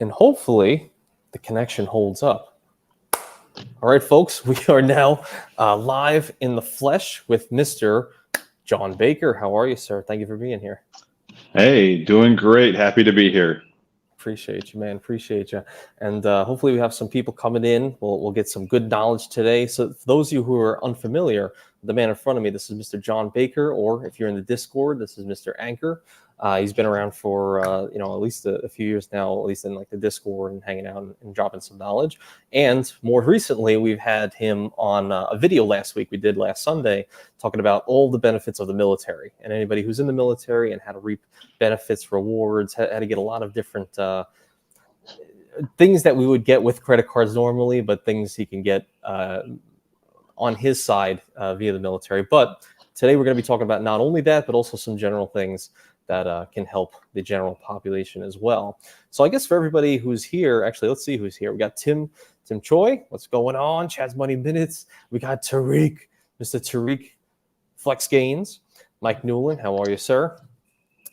and hopefully the connection holds up. All right, folks, we are now live in the flesh with Mr. John Baker. How are you, sir? Thank you for being here. Hey, doing great. Happy to be here. Appreciate you, man. Appreciate you. And hopefully we have some people coming in. We'll get some good knowledge today. So for those of you who are unfamiliar, the man in front of me, this is Mr. John Baker, or if you're in the Discord, this is Mr. Anchor. He's been around for at least a few years now, at least in like the Discord and hanging out and dropping some knowledge. And more recently, we've had him on a video last week we did last Sunday talking about all the benefits of the military and anybody who's in the military and how to reap benefits, rewards, how to get a lot of different things that we would get with credit cards normally, but things he can get on his side via the military. But today we're going to be talking about not only that, but also some general things that can help the general population as well. So I guess for everybody who's here, actually, let's see who's here. We got Tim Choi. What's going on? Chad's Money Minutes. We got Tariq, Mr. Tariq Flex Gains. Mike Newland, how are you, sir?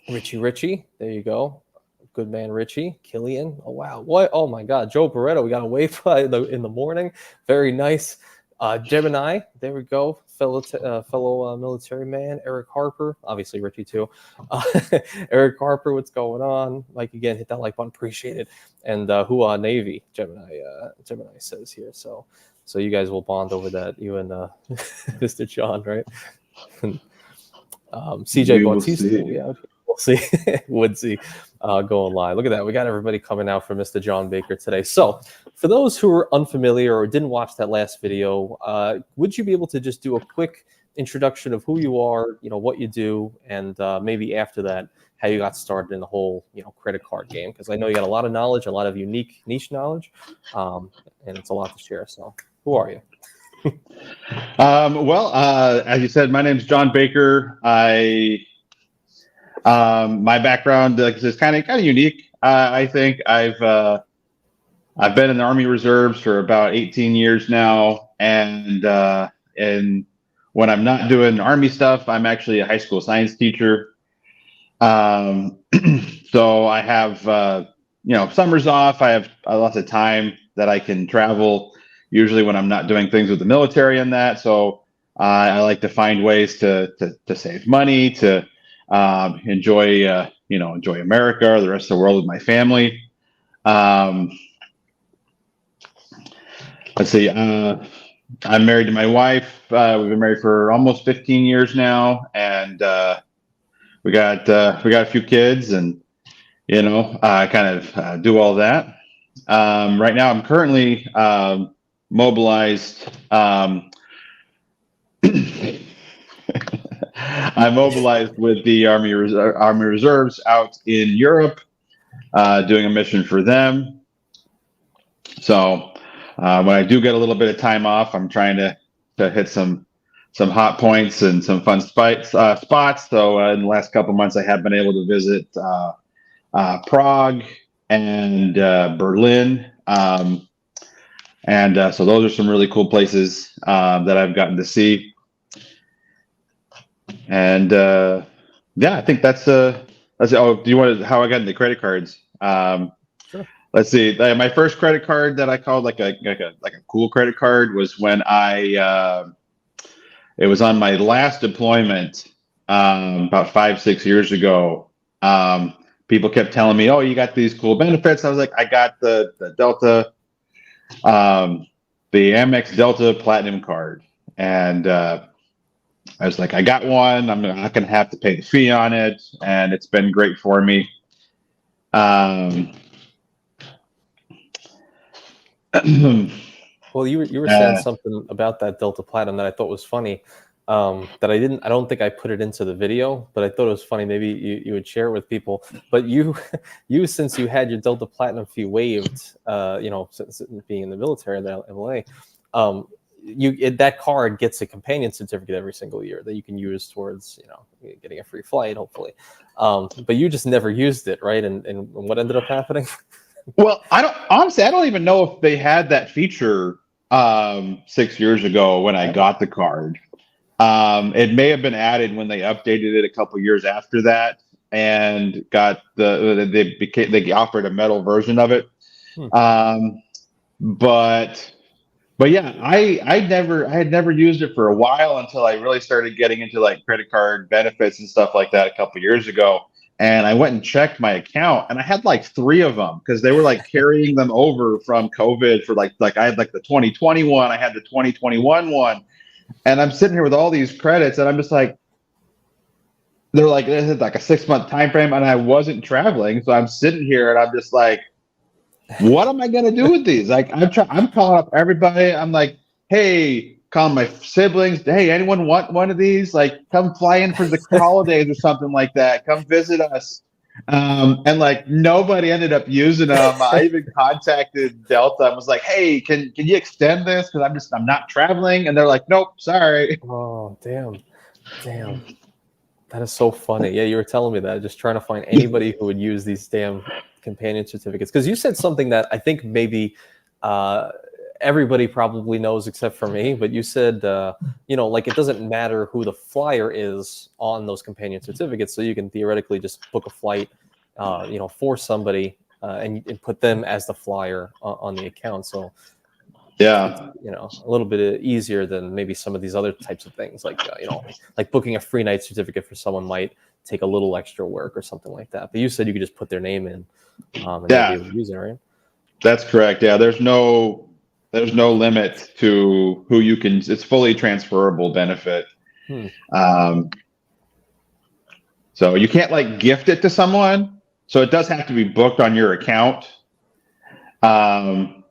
Richie, there you go. Good man, Richie. Killian, oh wow, what? Oh my God, Joe Barretto, we got a wave in the morning. Very nice. Gemini, there we go. Fellow military man, Eric Harper, obviously Richie too. Eric Harper, what's going on? Mike, again, hit that like button, appreciate it. And Hua Navy, Gemini says here. So you guys will bond over that, you and Mr. John, right? CJ Bautista, yeah. We'll see. Would see going live. Look at that. We got everybody coming out for Mr. John Baker today. So for those who are unfamiliar or didn't watch that last video, would you be able to just do a quick introduction of who you are, what you do, and maybe after that, how you got started in the whole, credit card game? Because I know you got a lot of knowledge, a lot of unique niche knowledge, and it's a lot to share. So who are you? As you said, my name's John Baker. My background is kind of unique. I think I've been in the Army Reserves for about 18 years now, and when I'm not doing Army stuff, I'm actually a high school science teacher. So I have summers off. I have lots of time that I can travel. Usually when I'm not doing things with the military and that, so I like to find ways to save money, to enjoy America or the rest of the world with my family. Let's see. I'm married to my wife. We've been married for almost 15 years now, and we got a few kids, and kind of do all that. Right now, I'm currently mobilized. I'm mobilized with the Army Reserves out in Europe, doing a mission for them. So when I do get a little bit of time off, I'm trying to hit some hot points and some fun spots. So in the last couple of months, I have been able to visit Prague and Berlin. So those are some really cool places that I've gotten to see. And I think that's oh, do you want how I got into credit cards? Sure. Let's see. My first credit card that I called like a cool credit card was when it was on my last deployment about 5-6 years ago. People kept telling me, "Oh, you got these cool benefits." I was like, "I got the Delta, the Amex Delta Platinum card," and I was like, I got one. I'm not going to have to pay the fee on it, and it's been great for me. Well, you were saying something about that Delta Platinum that I thought was funny. That I don't think I put it into the video, but I thought it was funny. Maybe you would share it with people. But you since you had your Delta Platinum fee waived, since being in the military in the LA, that card gets a companion certificate every single year that you can use towards, getting a free flight, hopefully. But you just never used it, right? And what ended up happening? Well, I don't even know if they had that feature 6 yeyears ago when I got the card. It may have been added when they updated it a couple years after that, and got they offered a metal version of it. Hmm. But yeah, I had never used it for a while until I really started getting into like credit card benefits and stuff like that a couple years ago. And I went and checked my account, and I had like 3 of them because they were like carrying them over from COVID for like I had like the 2021, I had the 2021 one, and I'm sitting here with all these credits, and I'm just like, they're like, this is like a 6-month time frame, and I wasn't traveling, so I'm sitting here and I'm just like, what am I gonna do with these? Like, I'm calling up everybody. I'm like, hey, calling my siblings. Hey, anyone want one of these? Like, come fly in for the holidays or something like that. Come visit us. And like nobody ended up using them. I even contacted Delta and was like, hey, can you extend this? Because I'm not traveling. And they're like, nope, sorry. Oh, damn. That is so funny. Yeah, you were telling me that. Just trying to find anybody who would use these damn companion certificates. Because you said something that I think maybe everybody probably knows except for me. But you said, like it doesn't matter who the flyer is on those companion certificates. So you can theoretically just book a flight, for somebody and put them as the flyer on the account. So it's, Yeah. a little bit easier than maybe some of these other types of things, like like booking a free night certificate for someone might take a little extra work or something like that. But you said you could just put their name in, and they'll be able to use it, right? That's correct. Yeah, there's no limit to who you can. It's fully transferable benefit. So you can't like gift it to someone. So it does have to be booked on your account. So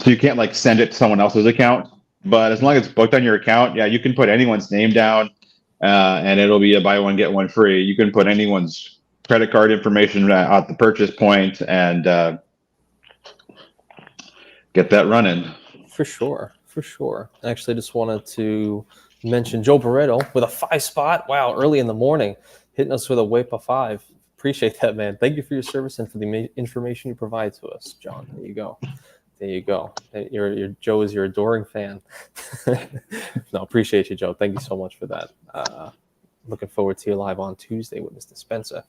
you can't like send it to someone else's account. But as long as it's booked on your account, yeah, you can put anyone's name down, and it'll be a buy one get one free. You can put anyone's credit card information at the purchase point and get that running. For sure. Actually, I just wanted to mention Joe Barreto with a 5 spot. Wow, early in the morning, hitting us with a WAPA 5. Appreciate that, man. Thank you for your service and for the information you provide to us, John. There you go. Your Joe is your adoring fan. No, appreciate you, Joe. Thank you so much for that. Looking forward to you live on Tuesday with Mr. Spencer.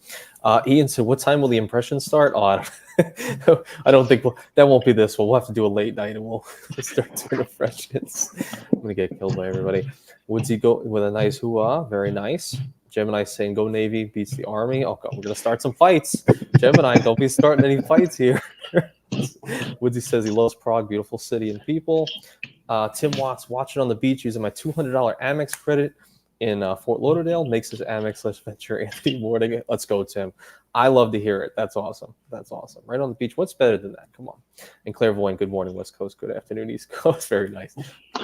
Ian said, what time will the impressions start? Oh, I don't think that won't be this one. We'll have to do a late night and we'll start doing impressions. I'm going to get killed by everybody. Woodsy go with a nice hoo-ah. Very nice. Gemini saying, go Navy beats the Army. Oh, God, we're going to start some fights. Gemini, don't be starting any fights here. Woodsy says he loves Prague, beautiful city and people. Tim Watts, watching on the beach using my $200 Amex credit in Fort Lauderdale, makes his Amex/Venture Anthony Morning. Let's go, Tim. I love to hear it. That's awesome. Right on the beach. What's better than that? Come on. And Clairvoyant, good morning, West Coast. Good afternoon, East Coast. Very nice.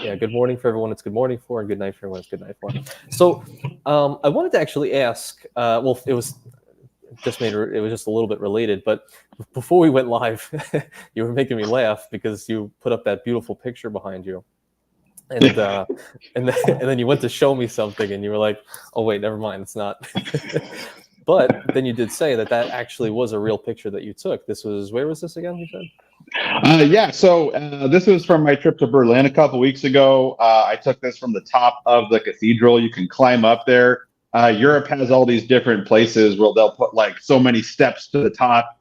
Yeah, good morning for everyone. It's good morning for, and good night for everyone. It's good night for. So I wanted to actually ask, it was just a little bit related, but before we went live, you were making me laugh because you put up that beautiful picture behind you. And then you went to show me something and you were like, oh wait, never mind, it's not. But then you did say that actually was a real picture that you took. Where was this again, you said? Yeah, so this was from my trip to Berlin a couple weeks ago. I took this from the top of the cathedral. You can climb up there. Europe has all these different places where they'll put like so many steps to the top,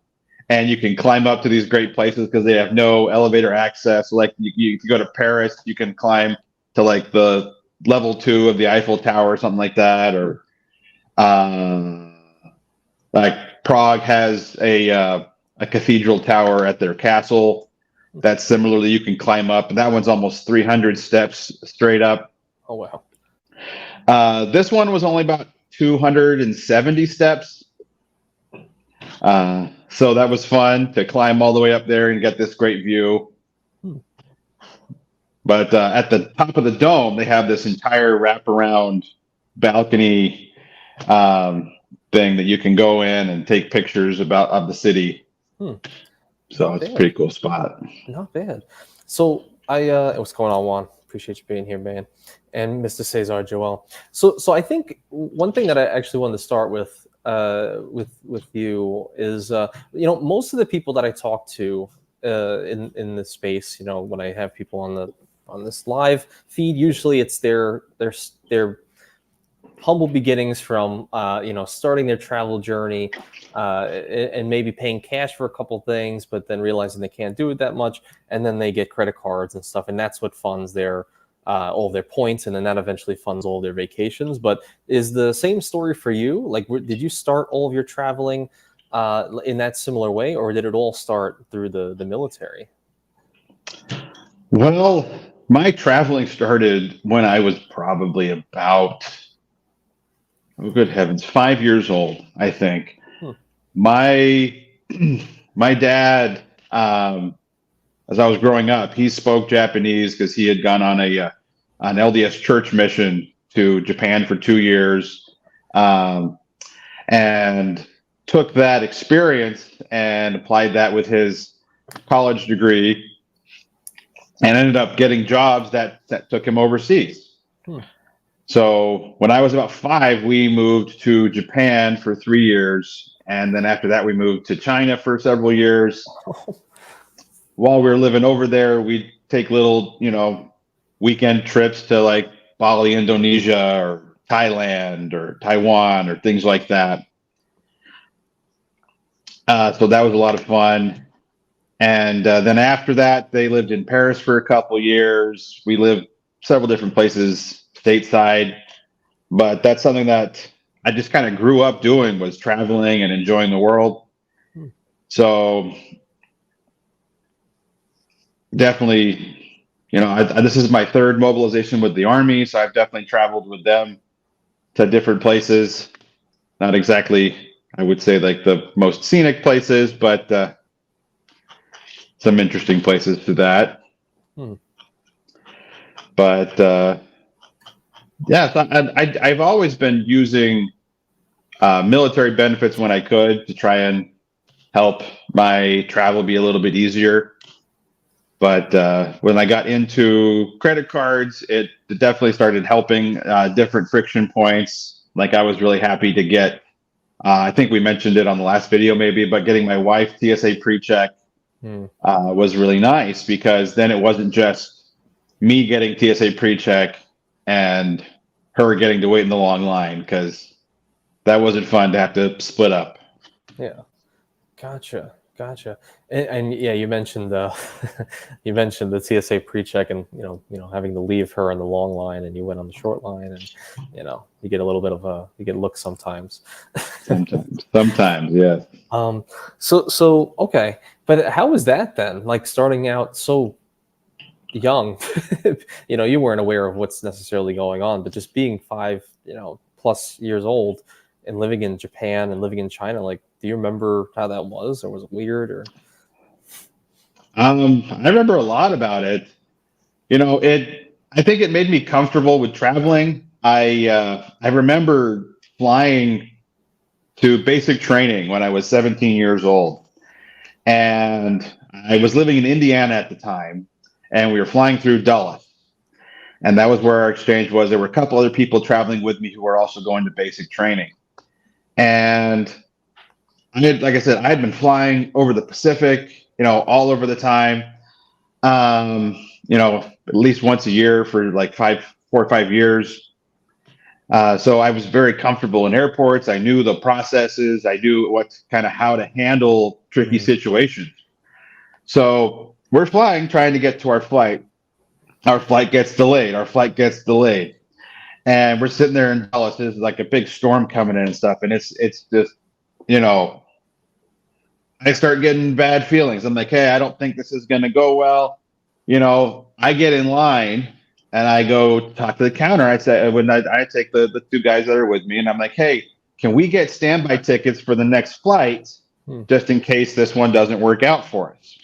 and you can climb up to these great places because they have no elevator access. Like you go to Paris, you can climb to like the level 2 of the Eiffel Tower or something like that. Or like Prague has a cathedral tower at their castle that similarly you can climb up, and that one's almost 300 steps straight up. Oh, wow. This one was only about 270 steps. So that was fun to climb all the way up there and get this great view. But at the top of the dome, they have this entire wraparound balcony thing that you can go in and take pictures of the city. So it's a pretty cool spot. Not bad. So what's going on, Juan? Appreciate you being here, man. And Mr. Cesar Joel. So I think one thing that I actually wanted to start with you is most of the people that I talk to in this space, when I have people on this live feed, usually it's they're humble beginnings from starting their travel journey, and maybe paying cash for a couple things, but then realizing they can't do it that much, and then they get credit cards and stuff, and that's what funds their all their points, and then that eventually funds all their vacations. But is the same story for you? Like, did you start all of your traveling in that similar way, or did it all start through the military? Well, my traveling started when I was probably about, oh, good heavens, 5 years old, I think. My my dad, as I was growing up, he spoke Japanese because he had gone on an LDS church mission to Japan for 2 years, and took that experience and applied that with his college degree, and ended up getting jobs that took him overseas. So when I was about 5, we moved to Japan for 3 years. And then after that, we moved to China for several years. While we were living over there, we'd take little, weekend trips to like Bali, Indonesia, or Thailand, or Taiwan, or things like that. So that was a lot of fun. And then after that, they lived in Paris for a couple years. We lived several different places stateside, but that's something that I just kind of grew up doing, was traveling and enjoying the world. So definitely, this is my third mobilization with the Army, so I've definitely traveled with them to different places. Not exactly, I would say, like the most scenic places, but some interesting places to that. But yeah, I've always been using military benefits when I could to try and help my travel be a little bit easier. But when I got into credit cards, it definitely started helping different friction points. Like, I was really happy to get, I think we mentioned it on the last video maybe, but getting my wife TSA pre-check was really nice, because then it wasn't just me getting TSA pre-check and her getting to wait in the long line, because that wasn't fun to have to split up. Yeah, gotcha. And yeah, you mentioned you mentioned the TSA pre-check, and having to leave her on the long line, and you went on the short line, and you get a little bit of you get looked sometimes. Sometimes, yeah. So okay, but how was that then? Like, starting out so young, you weren't aware of what's necessarily going on, but just being 5, plus years old, and living in Japan and living in China, like, do you remember how that was, or was it weird, or? I remember a lot about it. I think it made me comfortable with traveling. I remember flying to basic training when I was 17 years old, and I was living in Indiana at the time, and we were flying through Dulles, and that was where our exchange was. There were a couple other people traveling with me who were also going to basic training, and like I said, I had been flying over the Pacific, all over the time, at least once a year for like 4 or 5 years. So I was very comfortable in airports. I knew the processes. I knew how to handle tricky situations. So we're flying, trying to get to our flight. Our flight gets delayed. And we're sitting there in Dallas. There's like a big storm coming in and stuff. And it's just, I start getting bad feelings. I'm like, hey, I don't think this is going to go well. I get in line and I go talk to the counter. I say, I take the 2 guys that are with me, and I'm like, hey, can we get standby tickets for the next flight, just in case this one doesn't work out for us?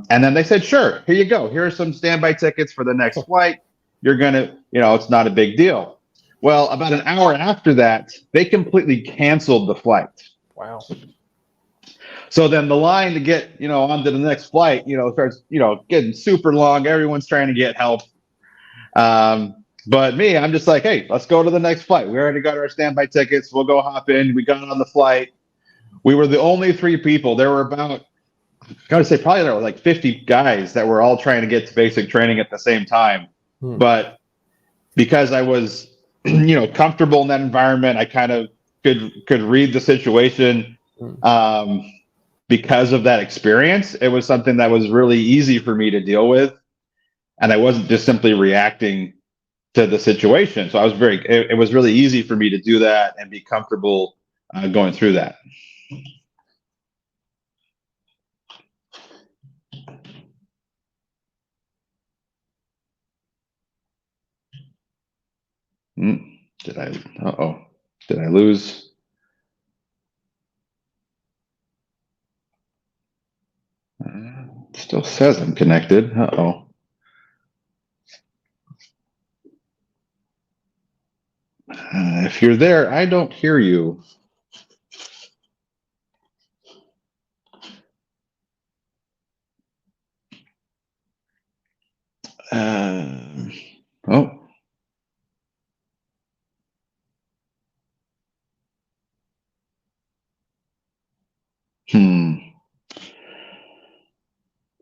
And then they said, sure, here you go. Here are some standby tickets for the next flight. You're going to, it's not a big deal. Well, about an hour after that, they completely canceled the flight. Wow. So then the line to get, onto the next flight, starts, getting super long. Everyone's trying to get help. But me, I'm just like, hey, let's go to the next flight. We already got our standby tickets. We'll go hop in. We got on the flight. We were the only 3 people. There were about, I gotta say, probably there were like 50 guys that were all trying to get to basic training at the same time. But because I was comfortable in that environment. I kind of could read the situation. Because of that experience, it was something that was really easy for me to deal with. And I wasn't just simply reacting to the situation. So it was really easy for me to do that and be comfortable going through that. Did I lose? Still says I'm connected. If you're there, I don't hear you. Oh.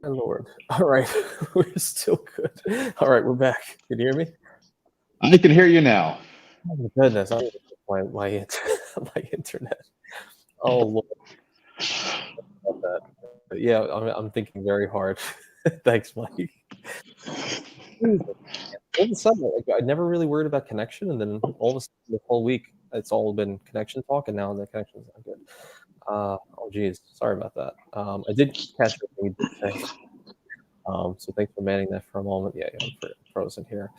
My Lord. All right. We're still good. All right, we're back. Can you hear me? I can hear you now. Oh my goodness. My internet. Oh Lord. But yeah, I'm thinking very hard. Thanks, Mike. All of a sudden, I never really worried about connection, and then all of a sudden, the whole week, it's all been connection talk, and now the connection's not good. Oh, geez, sorry about that. I did catch what you did say. So thanks for manning that for a moment. Yeah, I'm frozen here.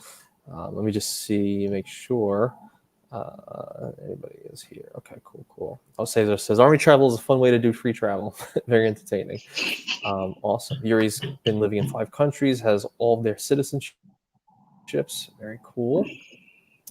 Let me just see, make sure anybody is here. Okay, cool. Cesar says, Army travel is a fun way to do free travel. Very entertaining. Awesome. Yuri's been living in 5 countries, has all of their citizenships. Very cool.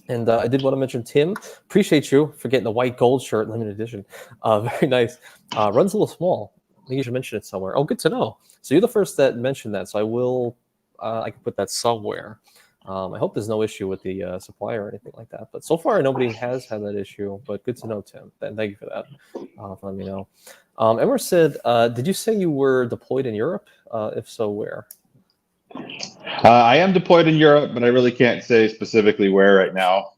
And I did want to mention Tim. Appreciate you for getting the white gold shirt, limited edition. Very nice. Runs a little small. I think you should mention it somewhere. Oh, good to know. So you're the first that mentioned that. So I will. I can put that somewhere. I hope there's no issue with the supplier or anything like that. But so far, nobody has had that issue. But good to know, Tim. Thank you for that. For letting me know. Emmer said, "Did you say you were deployed in Europe? If so, where?" I am deployed in Europe, but I really can't say specifically where right now.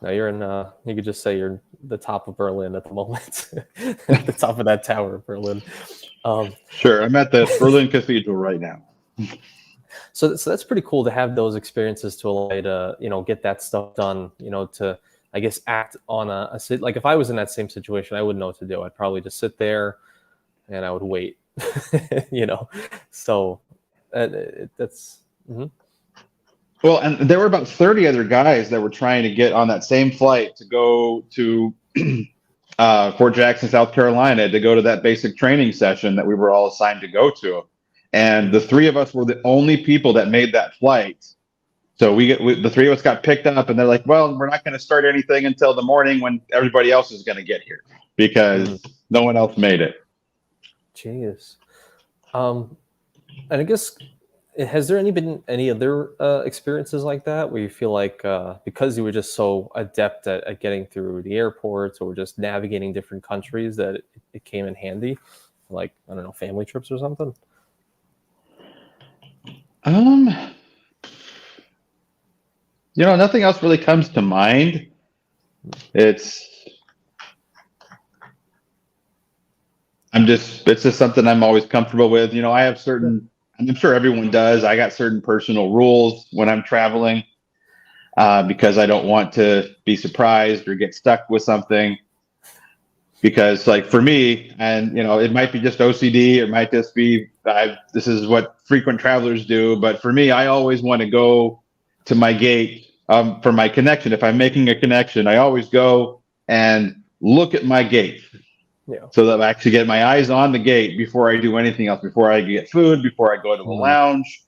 No, you're in. You could just say you're the top of Berlin at the moment, at the top of that tower of Berlin. Sure, I'm at the Berlin Cathedral right now. So that's pretty cool to have those experiences to allow you to, get that stuff done. To I guess act on a like if I was in that same situation, I wouldn't know what to do. I'd probably just sit there, and I would wait. So that's. Mm-hmm. Well, and there were about 30 other guys that were trying to get on that same flight to go to Fort Jackson, South Carolina, to go to that basic training session that we were all assigned to go to. And the 3 of us were the only people that made that flight. So the 3 of us got picked up, and they're like, well, we're not going to start anything until the morning when everybody else is going to get here because no one else made it. Jeez. And I guess, has there been any other experiences like that where you feel like because you were just so adept at getting through the airports or just navigating different countries that it came in handy, like, I don't know, family trips or something? Nothing else really comes to mind. It's just something I'm always comfortable with. I have certain, I'm sure everyone does. I got certain personal rules when I'm traveling because I don't want to be surprised or get stuck with something. Because like for me, and it might be just OCD, it might just be this is what frequent travelers do. But for me, I always want to go to my gate for my connection. If I'm making a connection, I always go and look at my gate. Yeah. So that I actually get my eyes on the gate before I do anything else, before I get food, before I go to the lounge.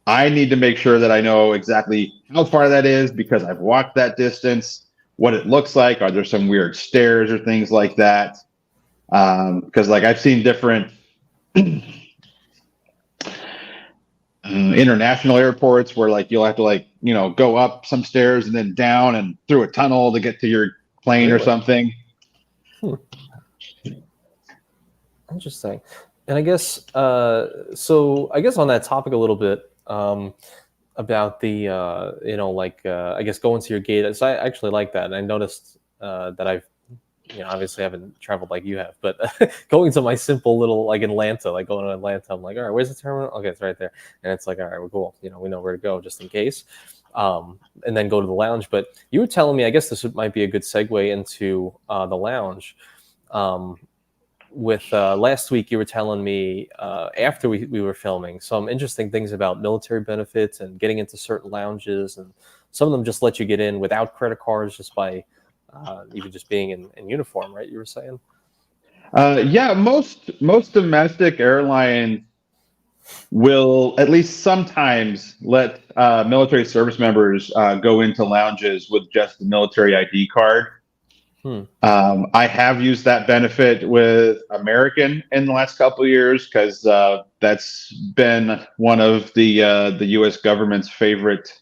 I need to make sure that I know exactly how far that is because I've walked that distance, what it looks like. Are there some weird stairs or things like that? Because like I've seen different international airports where like you'll have to go up some stairs and then down and through a tunnel to get to your plane or something. Interesting. And I guess so I guess on that topic a little bit, about the I guess going to your gate. So I actually like that, and I noticed that I've obviously haven't traveled like you have, but going to my simple little, like Atlanta, like going to Atlanta, I'm like, all right, where's the terminal? Okay, it's right there, and it's like, all right, we're cool. We know where to go just in case, and then go to the lounge. But you were telling me, I guess this might be a good segue into the lounge. With last week, you were telling me after we were filming some interesting things about military benefits and getting into certain lounges, and some of them just let you get in without credit cards just by even just being in uniform, right? You were saying? Yeah, most domestic airlines will at least sometimes let military service members go into lounges with just the military ID card. I have used that benefit with American in the last couple of years because that's been one of the U.S. government's favorite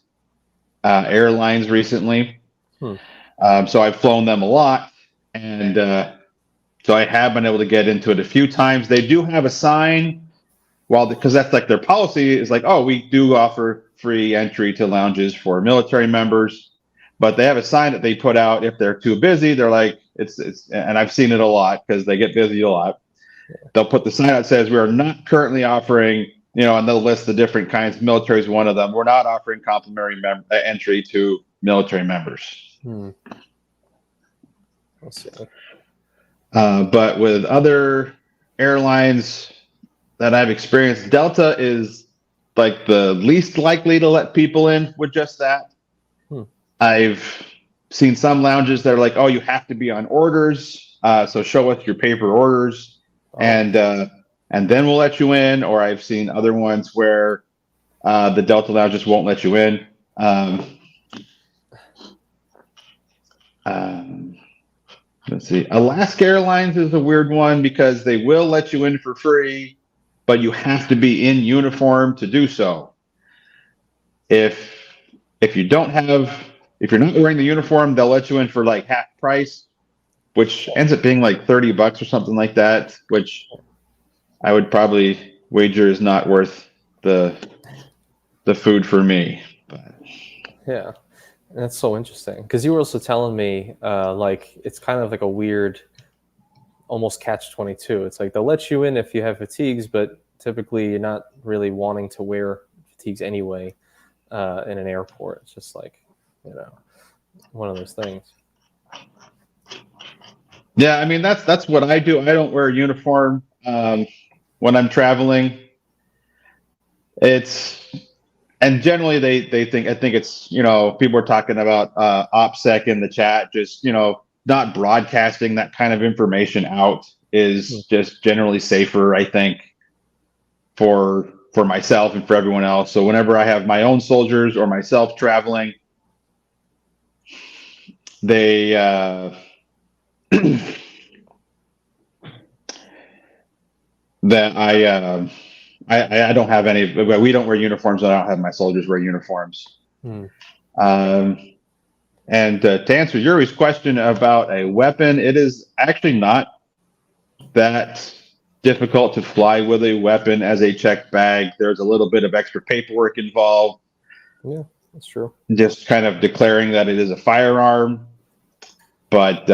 airlines recently. So I've flown them a lot, and so I have been able to get into it a few times. They do have a sign, because that's like their policy is like, oh, we do offer free entry to lounges for military members. But they have a sign that they put out if they're too busy. They're like, it's, and I've seen it a lot because they get busy a lot. They'll put the sign that says we are not currently offering, and they'll list the different kinds. Military is one of them. We're not offering complimentary entry to military members. Let's see. But with other airlines that I've experienced, Delta is like the least likely to let people in with just that. I've seen some lounges that are like, oh, you have to be on orders, so show us your paper orders, and then we'll let you in. Or I've seen other ones where the Delta lounge just won't let you in. Let's see. Alaska Airlines is a weird one because they will let you in for free, but you have to be in uniform to do so. If you're not wearing the uniform, they'll let you in for like half price, which ends up being like $30 or something like that, which I would probably wager is not worth the food for me. But yeah, that's so interesting because you were also telling me like it's kind of like a weird, almost catch-22. It's like they'll let you in if you have fatigues, but typically you're not really wanting to wear fatigues anyway in an airport. It's just like, one of those things. Yeah, I mean that's what I do. I don't wear a uniform when I'm traveling. And generally I think it's, people are talking about OPSEC in the chat, just, not broadcasting that kind of information out is just generally safer, I think, for myself and for everyone else. So whenever I have my own soldiers or myself traveling, they that I don't have any. We don't wear uniforms. I don't have my soldiers wear uniforms. And to answer Yuri's question about a weapon, it is actually not that difficult to fly with a weapon as a checked bag. There's a little bit of extra paperwork involved. Yeah, that's true. Just kind of declaring that it is a firearm, but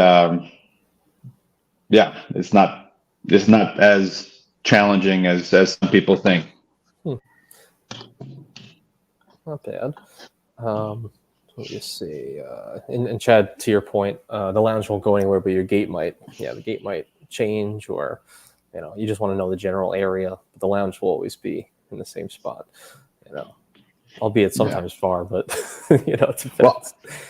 yeah, it's not as challenging as some people think. Not bad. Let me see. And Chad, to your point, the lounge won't go anywhere, but your gate might. Yeah, the gate might change, or you just want to know the general area. But the lounge will always be in the same spot. Albeit sometimes far, but it depends. Well,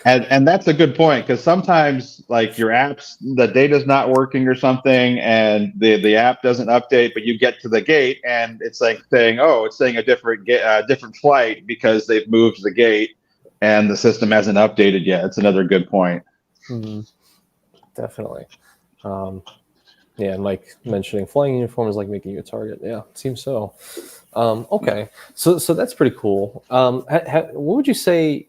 and that's a good point, because sometimes like your apps, the data's not working or something, and the app doesn't update, but you get to the gate and it's like saying, oh, it's saying a different flight because they've moved the gate and the system hasn't updated yet. It's another good point. Definitely. Yeah, and like mentioning flying uniform is like making you a target. Yeah, it seems so. Okay, so that's pretty cool. What would you say,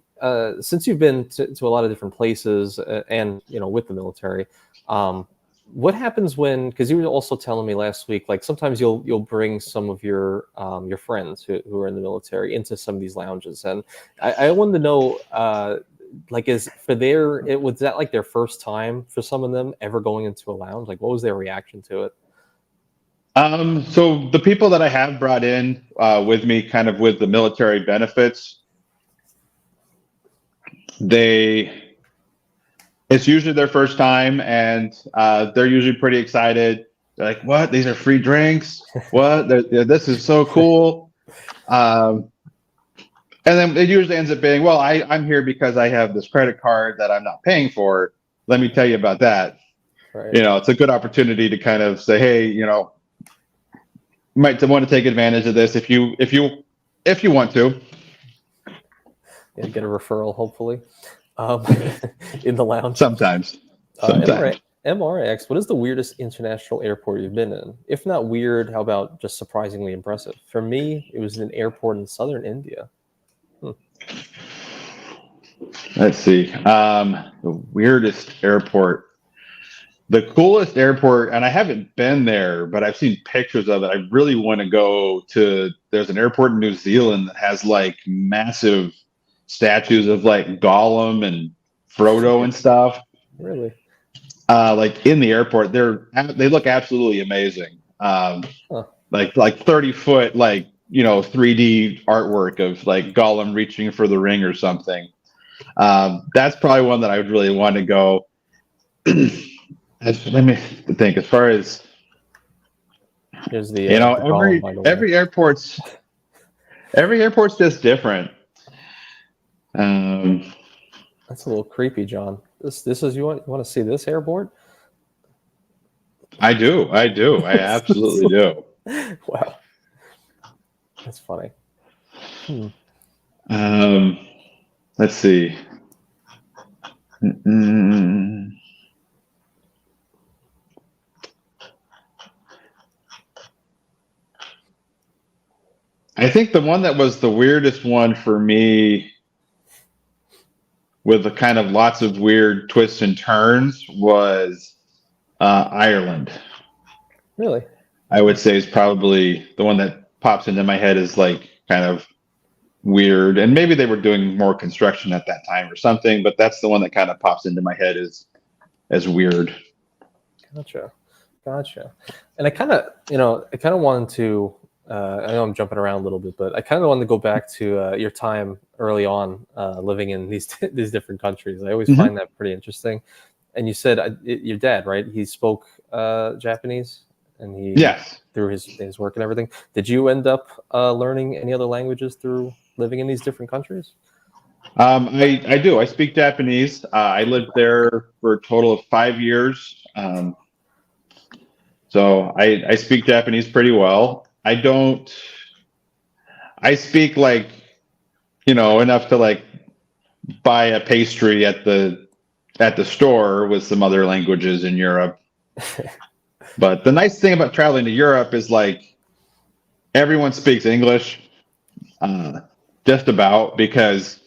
since you've been to a lot of different places and with the military, what happens when, because you were also telling me last week, like sometimes you'll bring some of your friends who are in the military into some of these lounges, and I wanted to know, like, was that like their first time for some of them ever going into a lounge? Like, what was their reaction to it? So the people that I have brought in with me, kind of with the military benefits, it's usually their first time, and they're usually pretty excited. They're like, "What? These are free drinks? What? This is so cool!" And then it usually ends up being, "Well, I'm here because I have this credit card that I'm not paying for. Let me tell you about that." Right. It's a good opportunity to kind of say, "Hey, you might want to take advantage of this if you want to." Yeah, get a referral, hopefully, in the lounge. Sometimes. MRX, what is the weirdest international airport you've been in? If not weird, how about just surprisingly impressive? For me, it was an airport in southern India. Let's see. The weirdest airport. The coolest airport, and I haven't been there, but I've seen pictures of it. I really want to go to, there's an airport in New Zealand that has like massive statues of like Gollum and Frodo and stuff. Really? Like in the airport, they look absolutely amazing. Like 30-foot, like 3D artwork of like Gollum reaching for the ring or something. That's probably one that I would really want to go. Let me think. As far as here's the every airport's just different. That's a little creepy, John. This is you want to see this airport? I do. I absolutely do. Wow, that's funny. Let's see. I think the one that was the weirdest one for me, with the kind of lots of weird twists and turns, was Ireland. Really? I would say is probably the one that pops into my head is like kind of weird, and maybe they were doing more construction at that time or something, but that's the one that kind of pops into my head as weird. Gotcha. And I kind of wanted to, I know I'm jumping around a little bit, but I kind of wanted to go back to your time early on living in these different countries. I always find that pretty interesting. And you said your dad, right? He spoke Japanese, and yes, through his work and everything. Did you end up learning any other languages through living in these different countries? I do. I speak Japanese. I lived there for a total of 5 years. So I speak Japanese pretty well. I speak like, enough to like buy a pastry at the store with some other languages in Europe. But the nice thing about traveling to Europe is like everyone speaks English, just about, because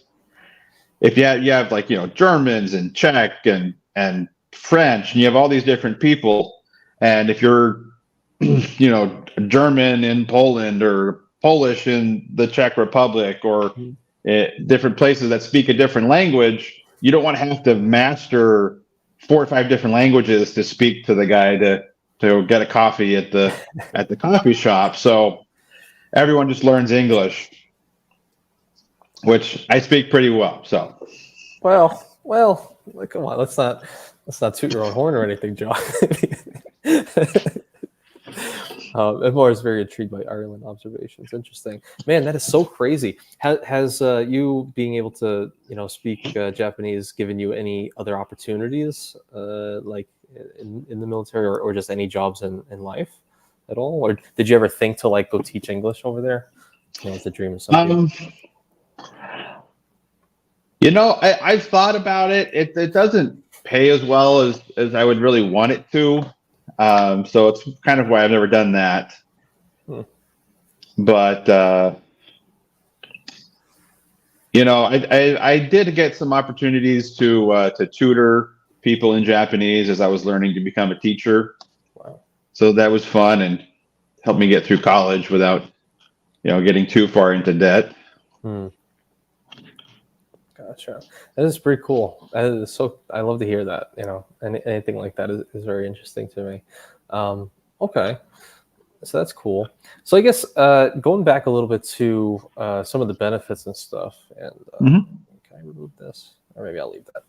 if you have like, Germans and Czech and French, and you have all these different people, and if you're, German in Poland or Polish in the Czech Republic or different places that speak a different language, you don't want to have to master 4 or 5 different languages to speak to the guy to get a coffee at the coffee shop. So everyone just learns English, which I speak pretty well. So, well, come on, let's not toot your own horn or anything, John. I'm always very intrigued by Ireland observations. Interesting, man. That is so crazy. Has you being able to speak Japanese given you any other opportunities, like in the military, or just any jobs in life at all? Or did you ever think to like go teach English over there? It's a dream of some people. I've thought about it. It doesn't pay as well as I would really want it to. So it's kind of why I've never done that. But I did get some opportunities to tutor people in Japanese as I was learning to become a teacher. Wow. So that was fun and helped me get through college without, getting too far into debt. Gotcha. That is pretty cool. That is so. I love to hear that. Anything like that is very interesting to me. Okay, so that's cool. So I guess going back a little bit to some of the benefits and stuff. And can I remove this, or maybe I'll leave that.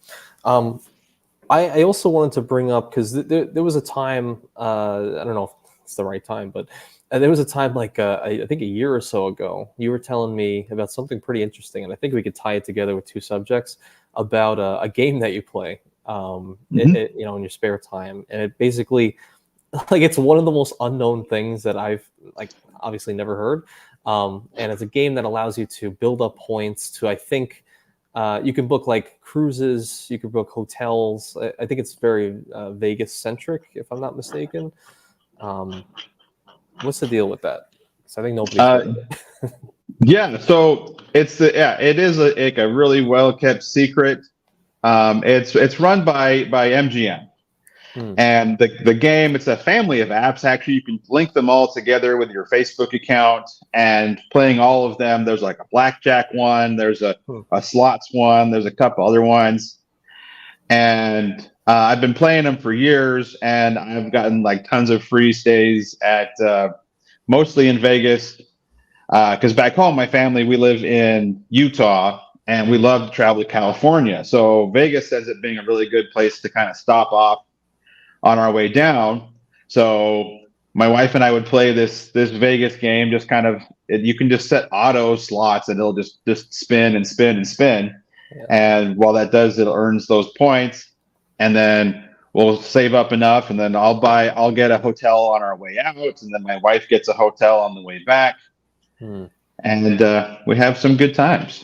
I also wanted to bring up, because there was a time. I don't know if it's the right time, but there was a time, like I think a year or so ago, you were telling me about something pretty interesting, and I think we could tie it together with two subjects about a game that you play, in your spare time, and it basically, like, it's one of the most unknown things that I've, like, obviously never heard, and it's a game that allows you to build up points to, I think, you can book like cruises, you can book hotels. I think it's very Vegas centric, if I'm not mistaken. What's the deal with that? So I think nobody's heard of it. Yeah, so it is a really well kept secret. It's run by MGM, and the game, it's a family of apps. Actually, you can link them all together with your Facebook account, and playing all of them. There's like a blackjack one, there's a slots one, there's a couple other ones, and I've been playing them for years, and I've gotten like tons of free stays at mostly in Vegas, because back home, my family, we live in Utah, and we love to travel to California. So Vegas ends up being a really good place to kind of stop off on our way down. So my wife and I would play this Vegas game. Just kind of, you can just set auto slots, and it'll just spin and spin and spin. Yeah. And while that does, it earns those points, and then we'll save up enough, and then I'll get a hotel on our way out, and then my wife gets a hotel on the way back, and we have some good times.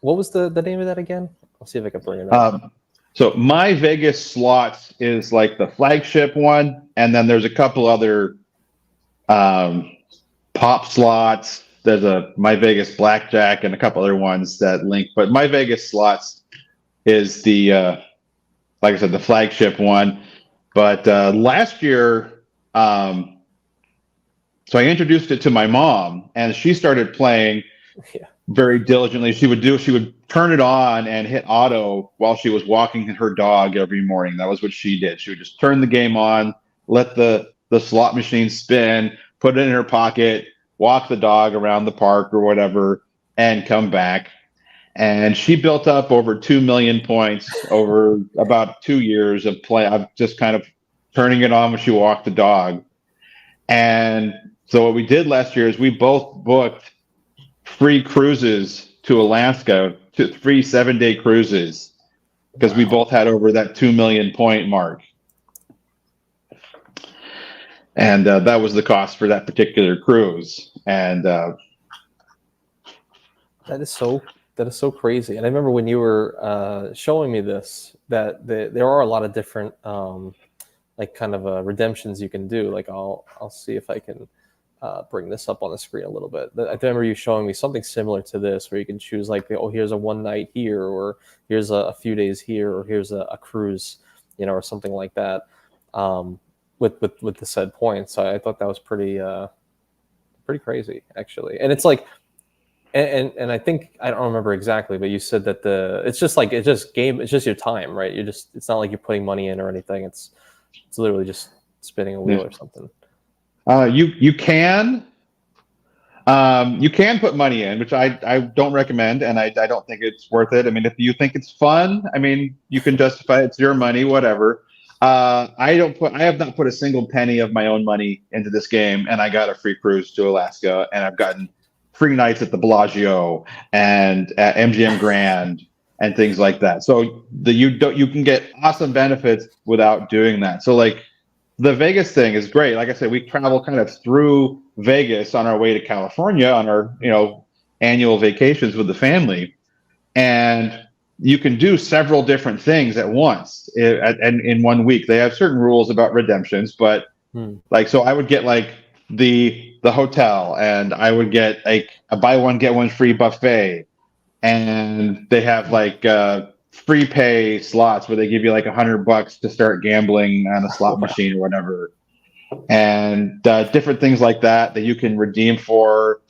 What was the name of that again? I'll see if I can bring it up. So MyVegas slots is like the flagship one, and then there's a couple other pop slots. There's a MyVegas blackjack and a couple other ones that link, but MyVegas slots is the like I said, the flagship one. But last year, so I introduced it to my mom, and she started playing very diligently. She would turn it on and hit auto while she was walking her dog every morning. That was what she did. She would just turn the game on, let the slot machine spin, put it in her pocket, walk the dog around the park or whatever, and come back. And she built up over 2 million points over about 2 years of play. I'm just kind of turning it on when she walked the dog. And so what we did last year is we both booked free cruises to Alaska, free 7-day cruises, because we both had over that 2 million point mark. And that was the cost for that particular cruise. And that is so crazy. And I remember when you were showing me this, that there are a lot of different like kind of redemptions you can do. Like I'll see if I can bring this up on the screen a little bit. I remember you showing me something similar to this, where you can choose like, oh, here's a one night here, or here's a few days here, or here's a cruise, or something like that, with the said points. So I thought that was pretty crazy, actually. And it's like, and I think, I don't remember exactly, but you said that it's just your time, right? It's not like you're putting money in or anything. It's literally just spinning a wheel or something. You can put money in, which I don't recommend, and I don't think it's worth it. I mean, if you think it's fun, I mean, you can justify it's your money, whatever. I have not put a single penny of my own money into this game, and I got a free cruise to Alaska, and I've gotten free nights at the Bellagio and at MGM Grand and things like that. So you can get awesome benefits without doing that. So like, the Vegas thing is great. Like I said, we travel kind of through Vegas on our way to California on our, annual vacations with the family. And you can do several different things at once and in 1 week. They have certain rules about redemptions, but like, so I would get like the hotel, and I would get like a buy one, get one free buffet. And they have like free pay slots where they give you like $100 to start gambling on a slot machine or whatever, and different things like that you can redeem for.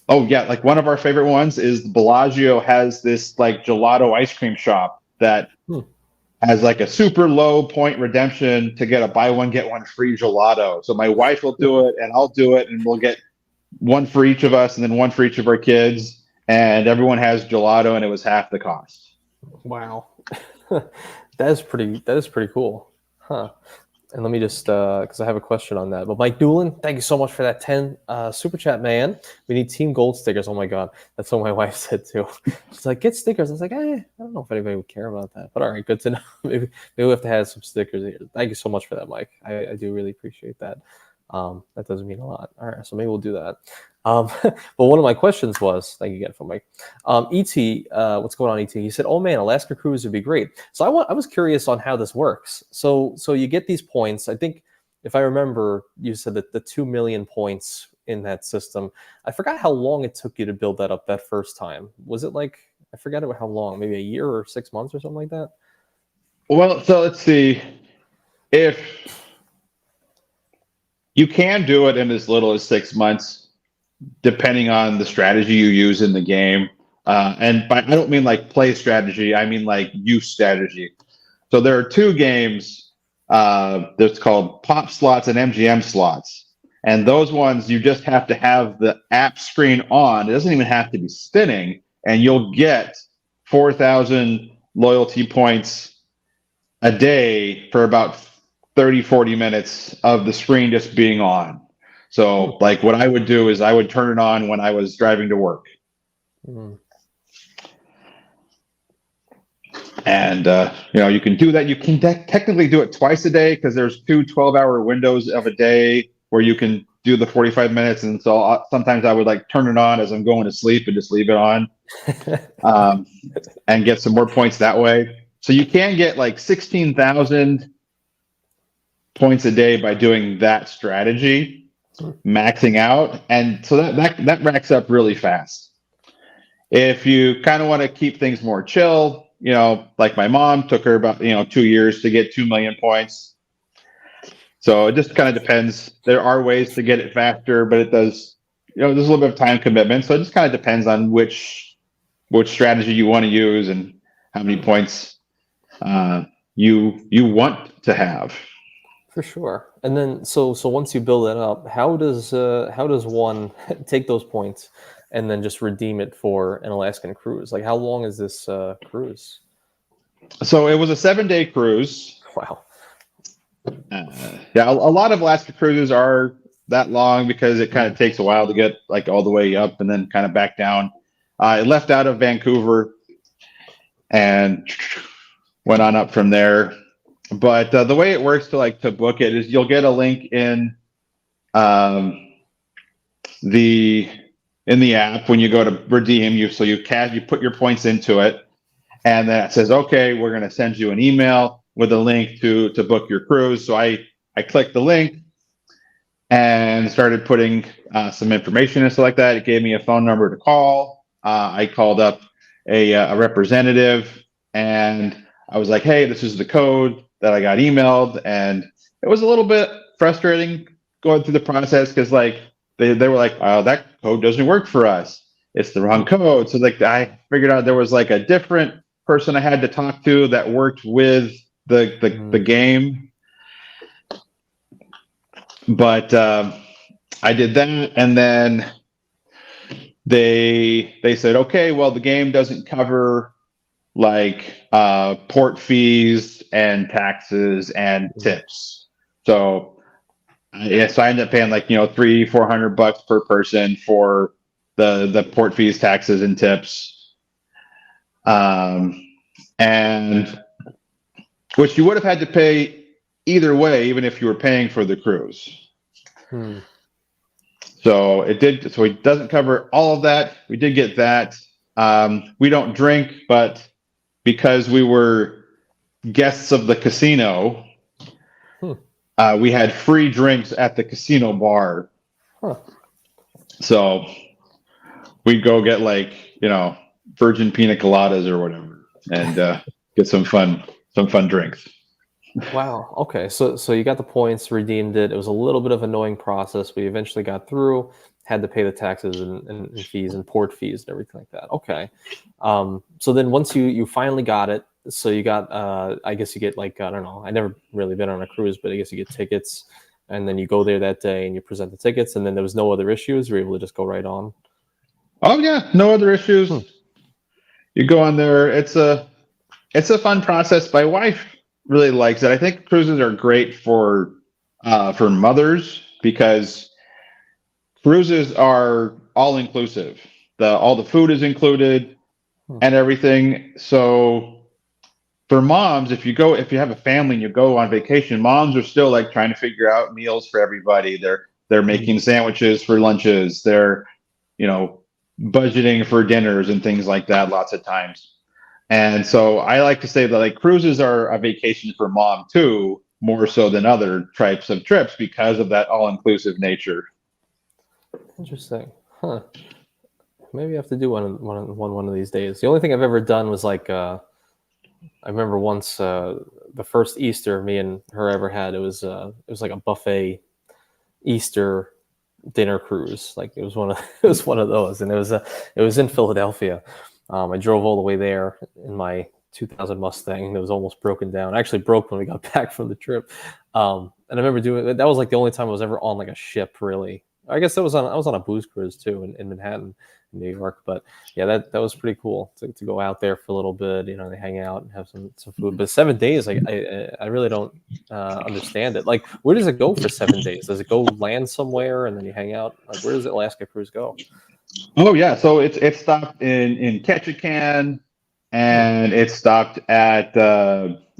Oh yeah, like one of our favorite ones is Bellagio has this like gelato ice cream shop that has like a super low point redemption to get a buy one get one free gelato. So my wife will do it and I'll do it, and we'll get one for each of us and then one for each of our kids, and everyone has gelato, and it was half the cost. Wow. That is pretty cool. Huh. And let me just, because I have a question on that. But Mike Doolin, thank you so much for that 10 super chat, man. We need Team Gold stickers. Oh my God, that's what my wife said too. She's like, get stickers. I was like, I don't know if anybody would care about that. But all right, good to know. Maybe we have to have some stickers here. Thank you so much for that, Mike. I do really appreciate that. That does mean a lot. All right, so maybe we'll do that. But one of my questions was, thank you again for Mike. ET, what's going on, ET? He said, "Oh man, Alaska cruise would be great." So I was curious on how this works. So you get these points. I think if I remember, you said that the 2 million points in that system. I forgot how long it took you to build that up that first time. Was it like, I forgot how long? Maybe a year or 6 months or something like that. Well, so let's see. If you can do it in as little as 6 months, depending on the strategy you use in the game. And I don't mean like play strategy, I mean like use strategy. So there are two games that's called Pop Slots and MGM Slots. And those ones, you just have to have the app screen on. It doesn't even have to be spinning, and you'll get 4,000 loyalty points a day for about 30, 40 minutes of the screen just being on. So like what I would do is I would turn it on when I was driving to work. And, you can do that. You can technically do it twice a day because there's two 12-hour windows of a day where you can do the 45 minutes. And so sometimes I would like turn it on as I'm going to sleep and just leave it on and get some more points that way. So you can get like 16,000 points a day by doing that strategy, maxing out. And so that racks up really fast. If you kind of want to keep things more chill, like my mom, took her about 2 years to get 2 million points. So it just kind of depends. There are ways to get it faster, but it does, there's a little bit of time commitment. So it just kind of depends on which strategy you want to use and how many points you want to have. For sure. And then so once you build it up, how does one take those points and then just redeem it for an Alaskan cruise? Like, how long is this cruise? So it was a 7-day cruise. Wow. Yeah, a lot of Alaska cruises are that long because it kind of takes a while to get like all the way up and then kind of back down. It left out of Vancouver and went on up from there. But the way it works to book it is you'll get a link in the app when you go to redeem. You put your points into it, and then it says, okay, we're going to send you an email with a link to book your cruise. So I clicked the link and started putting some information and stuff like that. It gave me a phone number to call. I called up a representative, and I was like, hey, this is the code that I got emailed. And it was a little bit frustrating going through the process because like they were like, oh, that code doesn't work for us. It's the wrong code. So like I figured out there was like a different person I had to talk to that worked with the game. But I did that, and then they said, okay, well, the game doesn't cover like port fees and taxes and tips. So I ended up paying like $300-400 per person for the port fees, taxes, and tips, and which you would have had to pay either way, even if you were paying for the cruise. So it doesn't cover all of that. We did get that. We don't drink, but because we were guests of the casino, we had free drinks at the casino bar. So we'd go get like, virgin pina coladas or whatever, and get some fun drinks. Wow. Okay. So you got the points, redeemed it. It was a little bit of an annoying process, but you eventually got through. Had to pay the taxes and fees and port fees and everything like that. Okay. So then once you finally got it, so you got I guess you get like, I don't know. I never really been on a cruise, but I guess you get tickets, and then you go there that day and you present the tickets, and then there was no other issues. You're able to just go right on. Oh yeah, no other issues. You go on there. It's a fun process. My wife really likes it. I think cruises are great for mothers because cruises are all inclusive. All the food is included and everything. So for moms, if you have a family and you go on vacation, moms are still like trying to figure out meals for everybody. They're making sandwiches for lunches. They're, budgeting for dinners and things like that lots of times. And so I like to say that like cruises are a vacation for mom too, more so than other types of trips because of that all-inclusive nature. Interesting. Huh. Maybe I have to do one of these days. The only thing I've ever done was like I remember once the first Easter me and her ever had. It was like a buffet Easter dinner cruise. Like it was one of those, and it was in Philadelphia. I drove all the way there in my 2000 Mustang. It was almost broken down. I actually broke when we got back from the trip. And I remember that was like the only time I was ever on like a ship, really. I guess I was on a booze cruise too in Manhattan, New York. But yeah, that was pretty cool to go out there for a little bit. They hang out and have some food. But 7 days, I really don't understand it. Like, where does it go for 7 days? Does it go land somewhere and then you hang out? Like, where does the Alaska cruise go? Oh yeah, so it stopped in Ketchikan, and it stopped at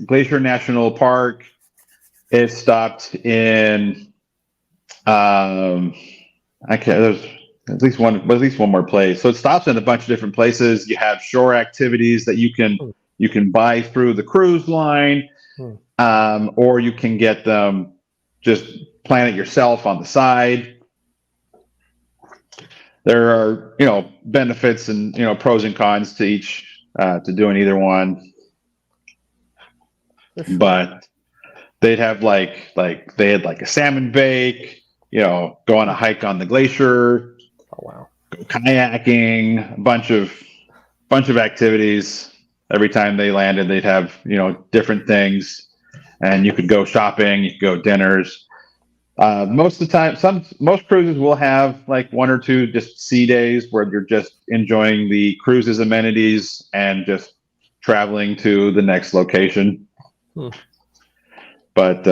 Glacier National Park. It stopped in there's at least one more place. So it stops in a bunch of different places. You have shore activities that you can buy through the cruise line, or you can get them just plan it yourself on the side. There are benefits and pros and cons to each to doing either one. Sure. But they'd have like they had like a salmon bake, go on a hike on the glacier. Oh wow. Go kayaking, a bunch of activities. Every time they landed, they'd have different things, and you could go shopping, you could go dinners. Most of the time, most cruises will have like one or two just sea days where you're just enjoying the cruise's amenities and just traveling to the next location. But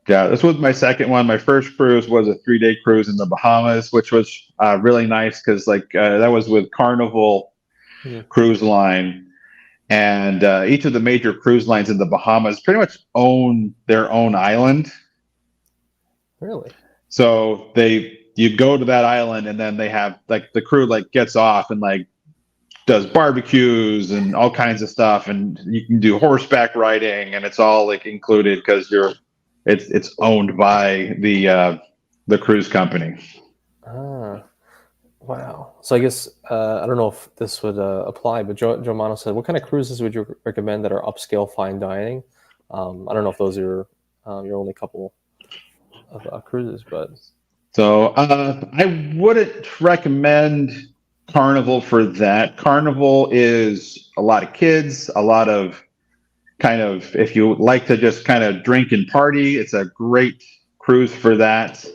yeah, this was my second one. My first cruise was a 3-day cruise in the Bahamas, which was really nice because that was with Carnival Cruise Line. And each of the major cruise lines in the Bahamas pretty much own their own island. Really? So you go to that island, and then they have like the crew gets off and does barbecues and all kinds of stuff, and you can do horseback riding, and it's all included because it's owned by the cruise company. Ah, wow. So I guess I don't know if this would apply, but Joe Mano said, what kind of cruises would you recommend that are upscale fine dining? I don't know if those are your only couple of cruises, but so I wouldn't recommend Carnival for that. Carnival is a lot of kids, a lot of if you like to just kind of drink and party, it's a great cruise for that.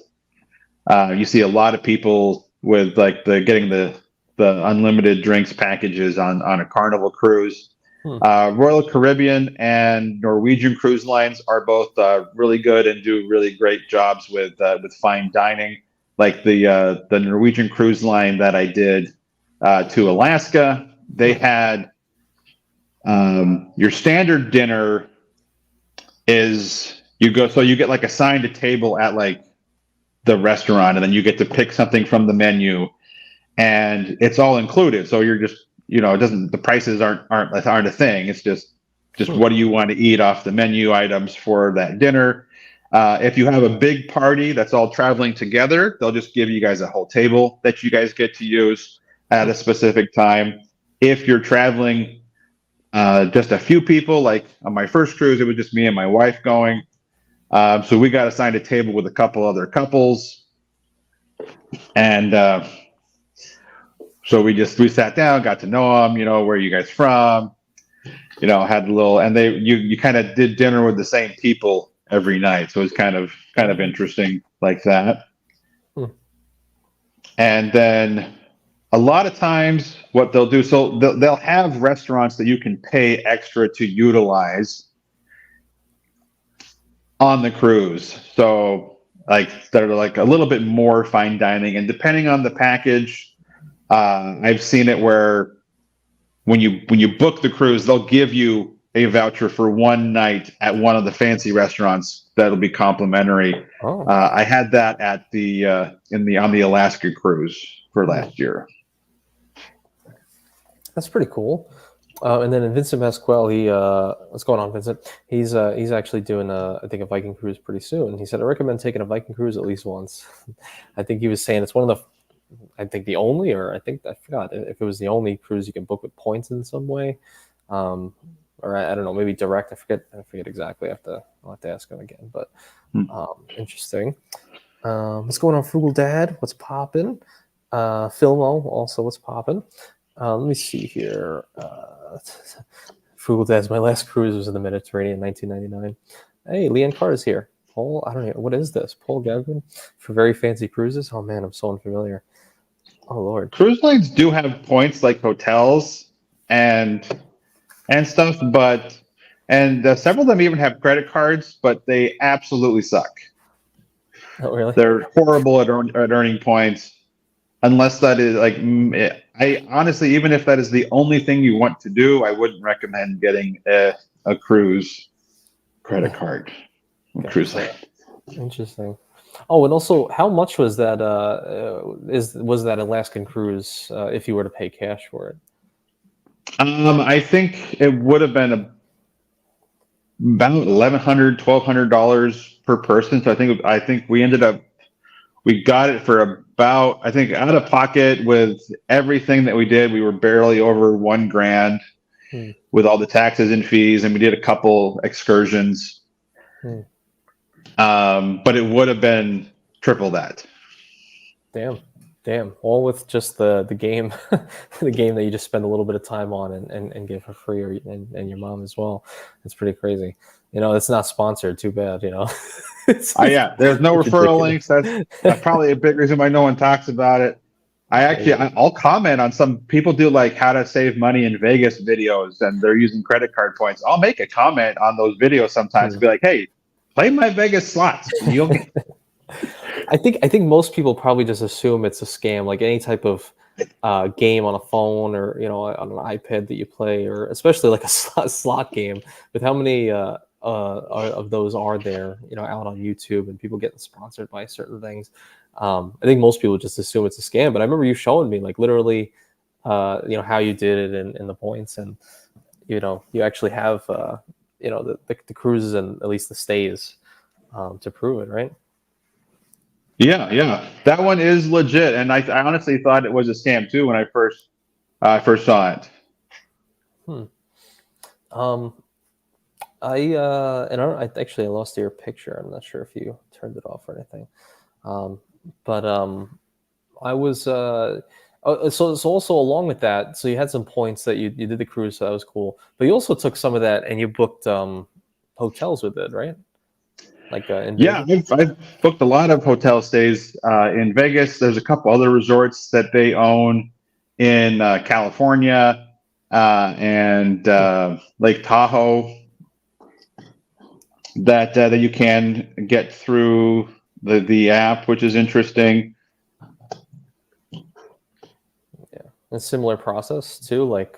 You see a lot of people with getting the unlimited drinks packages on a Carnival cruise. Royal Caribbean and Norwegian Cruise Lines are both really good and do really great jobs with fine dining. Like the Norwegian Cruise Line that I did to Alaska, they had your standard dinner is you get assigned a table at the restaurant, and then you get to pick something from the menu, and it's all included. So you're just the prices aren't a thing. It's just what do you want to eat off the menu items for that dinner. If you have a big party that's all traveling together, they'll just give you guys a whole table that you guys get to use at a specific time. if you're traveling just a few people, like on my first cruise, it was just me and my wife going. So we got assigned a table with a couple other couples, and so we sat down, got to know them. Where are you guys from? Had a little, and you kind of did dinner with the same people every night, so it was kind of interesting like that. And then a lot of times, what they'll do, so they'll have restaurants that you can pay extra to utilize on the cruise. So like that are like a little bit more fine dining, and depending on the package, I've seen it where when you book the cruise, they'll give you a voucher for one night at one of the fancy restaurants that'll be complimentary. Oh. I had that at on the Alaska cruise for last year. That's pretty cool. And then Vincent Pasquale, what's going on, Vincent? He's actually doing I think a Viking cruise pretty soon. He said, I recommend taking a Viking cruise at least once. I think he was saying it's one of the, I think the only, or I forgot if it was the only cruise you can book with points in some way, or I don't know, maybe direct. I forget exactly. I'll have to ask him again. But interesting. What's going on, Frugal Dad? What's popping? Filmo also, what's popping? Let me see here. Frugal Dad's my last cruise was in the Mediterranean in 1999. Hey, Leon Carr is here. Paul, I don't know, what is this? Paul Gavin for very fancy cruises? Oh man, I'm so unfamiliar. Oh Lord. Cruise lines do have points like hotels and stuff, but several of them even have credit cards, but they absolutely suck. Oh really? They're horrible at earning points. Unless that is like, I honestly, even if that is the only thing you want to do, I wouldn't recommend getting a cruise credit card. Okay. Cruise line. Interesting. Oh, and also, how much was that? Was that Alaskan cruise if you were to pay cash for it? I think it would have been about $1,100, $1,200 per person. So I think we got it for about, I think out of pocket with everything that we did, we were barely over $1,000 with all the taxes and fees, and we did a couple excursions. But it would have been triple that. Damn. All with just the game, the game that you just spend a little bit of time on and get for free, and your mom as well. It's pretty crazy. It's not sponsored. Too bad. Yeah, there's no referral links. That's probably a big reason why no one talks about it. I'll comment on some people do like how to save money in Vegas videos, and they're using credit card points. I'll make a comment on those videos sometimes and be like, hey, play my Vegas slots. You'll get. I think most people probably just assume it's a scam, like any type of game on a phone or on an iPad that you play, or especially like a slot game. With how many of those are there, out on YouTube, and people getting sponsored by certain things. I think most people just assume it's a scam. But I remember you showing me like literally, how you did it and the points, and you actually have the cruises and at least the stays to prove it, right? Yeah, that one is legit, and I honestly thought it was a scam too when I first saw it. I actually lost your picture. I'm not sure if you turned it off or anything. But I was so also along with that. So you had some points that you did the cruise, so that was cool. But you also took some of that and you booked hotels with it, right? Like in Vegas? I've booked a lot of hotel stays in Vegas. There's a couple other resorts that they own in California and Lake Tahoe that you can get through the app, which is interesting. Yeah, a similar process too, like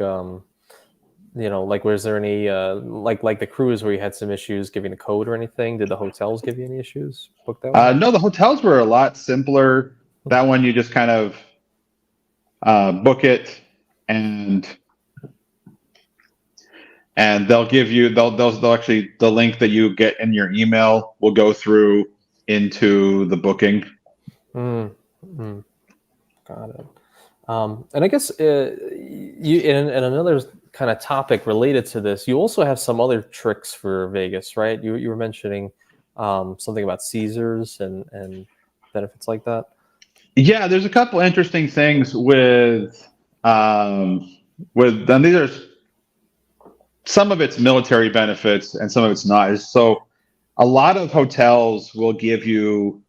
like was there any like the cruise where you had some issues giving a code or anything? Did the hotels give you any issues? Book that one? No, the hotels were a lot simpler. That one you just kind of book it and they'll give you they'll actually the link that you get in your email will go through into the booking. Got it. And I guess you and another kind of topic related to this, you also have some other tricks for Vegas, right? You were mentioning something about Caesars and benefits like that. Yeah, there's a couple interesting things and these are some of it's military benefits and some of it's not. So a lot of hotels will give you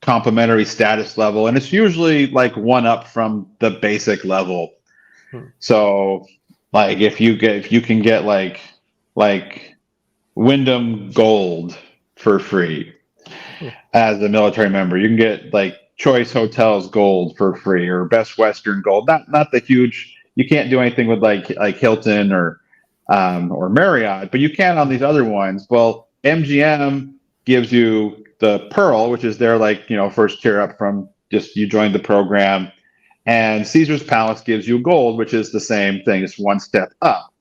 complimentary status level, and it's usually like one up from the basic level. Hmm. So like if you can get like Wyndham Gold for free Hmm. as a military member, you can get like Choice Hotels Gold for free or Best Western Gold. Not the huge. You can't do anything with like Hilton or Marriott, but you can on these other ones. Well, MGM gives you the Pearl, which is their first tier up from just you joined the program, and Caesar's Palace gives you Gold, which is the same thing, it's one step up.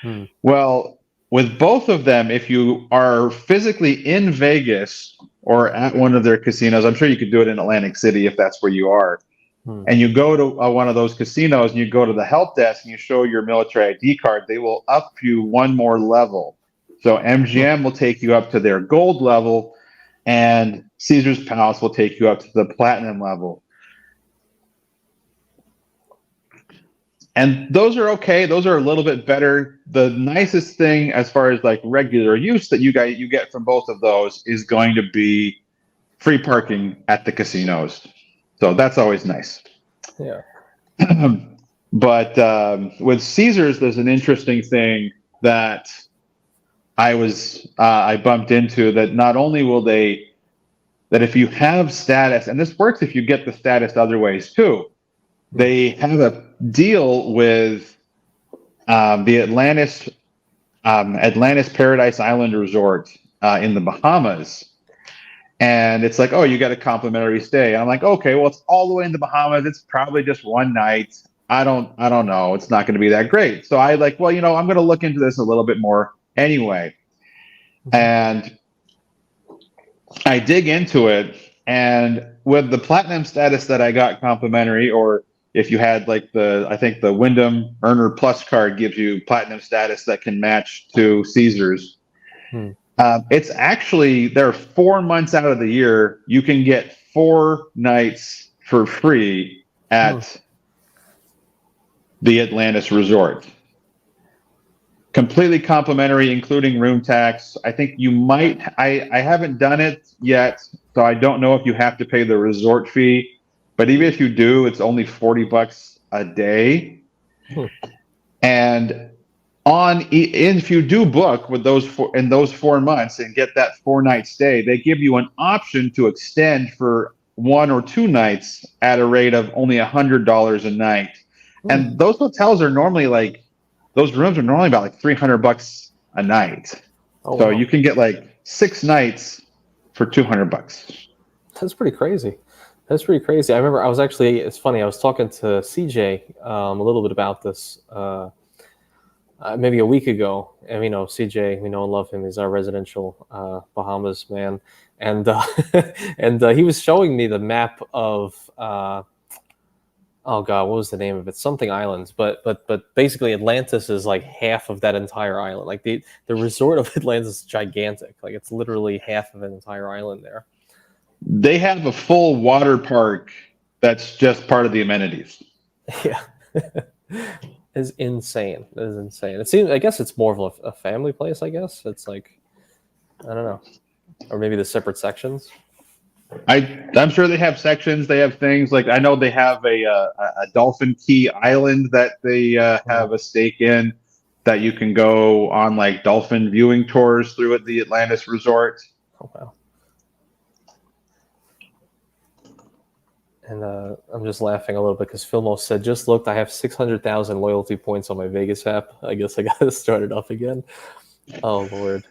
Hmm. Well, with both of them, if you are physically in Vegas or at one of their casinos, I'm sure you could do it in Atlantic City if that's where you are, Hmm. and you go to one of those casinos and you go to the help desk and you show your military ID card, they will up you one more level. So MGM will take you up to their gold level, and Caesar's Palace will take you up to the platinum level. And those are okay. Those are a little bit better. The nicest thing as far as like regular use that you get from both of those is going to be free parking at the casinos. So that's always nice. Yeah. But with Caesars, there's an interesting thing that I bumped into, that not only will that if you have status, and this works if you get the status other ways too, they have a deal with the Atlantis Paradise Island Resort in the Bahamas. And it's like, oh, you got a complimentary stay. And I'm like, okay, well, it's all the way in the Bahamas. It's probably just one night. I don't know. It's not going to be that great. So I like, well, I'm going to look into this a little bit more anyway. And I dig into it. And with the platinum status that I got complimentary, or if you had like I think the Wyndham Earner Plus card gives you platinum status that can match to Caesars. Hmm. It's actually, there are 4 months out of the year you can get 4 nights for free at the Atlantis Resort. Completely complimentary, including room tax. I think you might, I haven't done it yet, so I don't know if you have to pay the resort fee, but even if you do, it's only $40 a day. And if you do book with in those 4 months and get that 4-night stay, they give you an option to extend for 1 or 2 nights at a rate of only $100 a night. And those hotels are normally those rooms are normally about like $300 a night. Oh, so wow. you can get like 6 nights for $200. That's pretty crazy. That's pretty crazy. I remember it's funny, I was talking to CJ a little bit about this maybe a week ago. And CJ, we know and love him. He's our residential Bahamas man. And and he was showing me the map of oh god, what was the name of it? Something Islands, but basically Atlantis is like half of that entire island. Like the resort of Atlantis is gigantic. Like it's literally half of an entire island there. They have a full water park that's just part of the amenities. Yeah. It's insane. It is insane. It seems, I guess it's more of a family place, I guess. It's like, I don't know. Or maybe the separate sections. I'm sure they have sections. They have things like, I know they have a Dolphin Key Island that they have a stake in, that you can go on like dolphin viewing tours through at the Atlantis Resort. Oh wow! And I'm just laughing a little bit because Filmo said, "Just looked, I have 600,000 loyalty points on my Vegas app. I guess I got to start it up again." Oh Lord!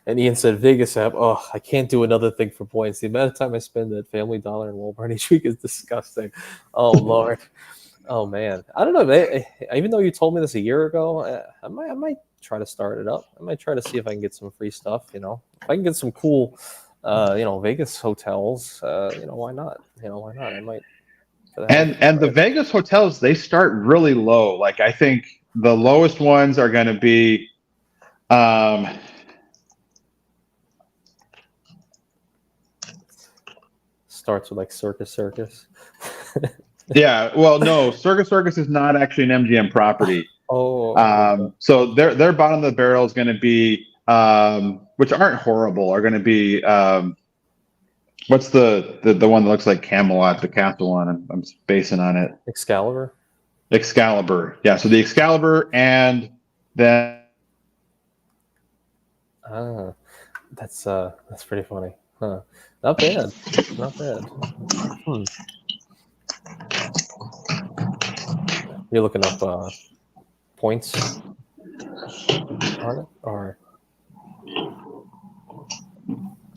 And Ian said, "Vegas app. Oh, I can't do another thing for points. The amount of time I spend at Family Dollar and Walmart each week is disgusting." Oh Lord! Oh man! I don't know. Even though you told me this a year ago, I might try to start it up. I might try to see if I can get some free stuff. If I can get some cool, Vegas hotels. Why not? Why not? I might And the Vegas hotels, they start really low. Like I think the lowest ones are going to be starts with like Circus. yeah, well, no, Circus is not actually an MGM property. Oh, okay. So their bottom of the barrel is going to be which aren't horrible, are going to be what's the one that looks like Camelot, the castle one? I'm basing on it. Excalibur. Yeah, so the Excalibur, and then That's pretty funny. Huh. Not bad. Not bad. You're looking up points on it, or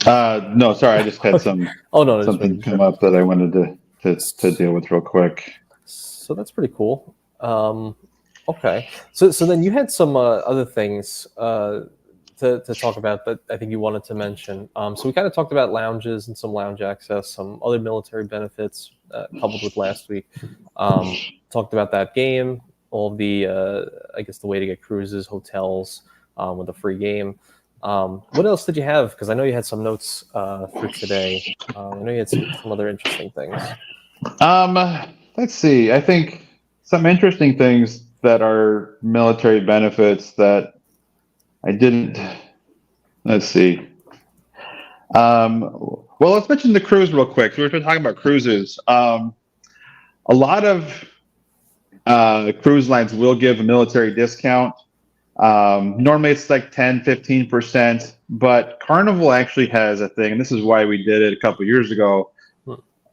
no, sorry, I just had some oh no, something come up that I wanted to deal with real quick. So that's pretty cool. Okay, so then you had some other things to talk about that I think you wanted to mention. So we kind of talked about lounges and some lounge access, some other military benefits coupled with last week. Talked about that game, all the I guess the way to get cruises, hotels with a free game. What else did you have? Because I know you had some notes for today. I know you had some other interesting things. Let's see. I think some interesting things that are military benefits that I didn't. Let's see. Well, let's mention the cruise real quick. So we've been talking about cruises. A lot of cruise lines will give a military discount. Normally it's like 10-15%, but Carnival actually has a thing, and this is why we did it a couple years ago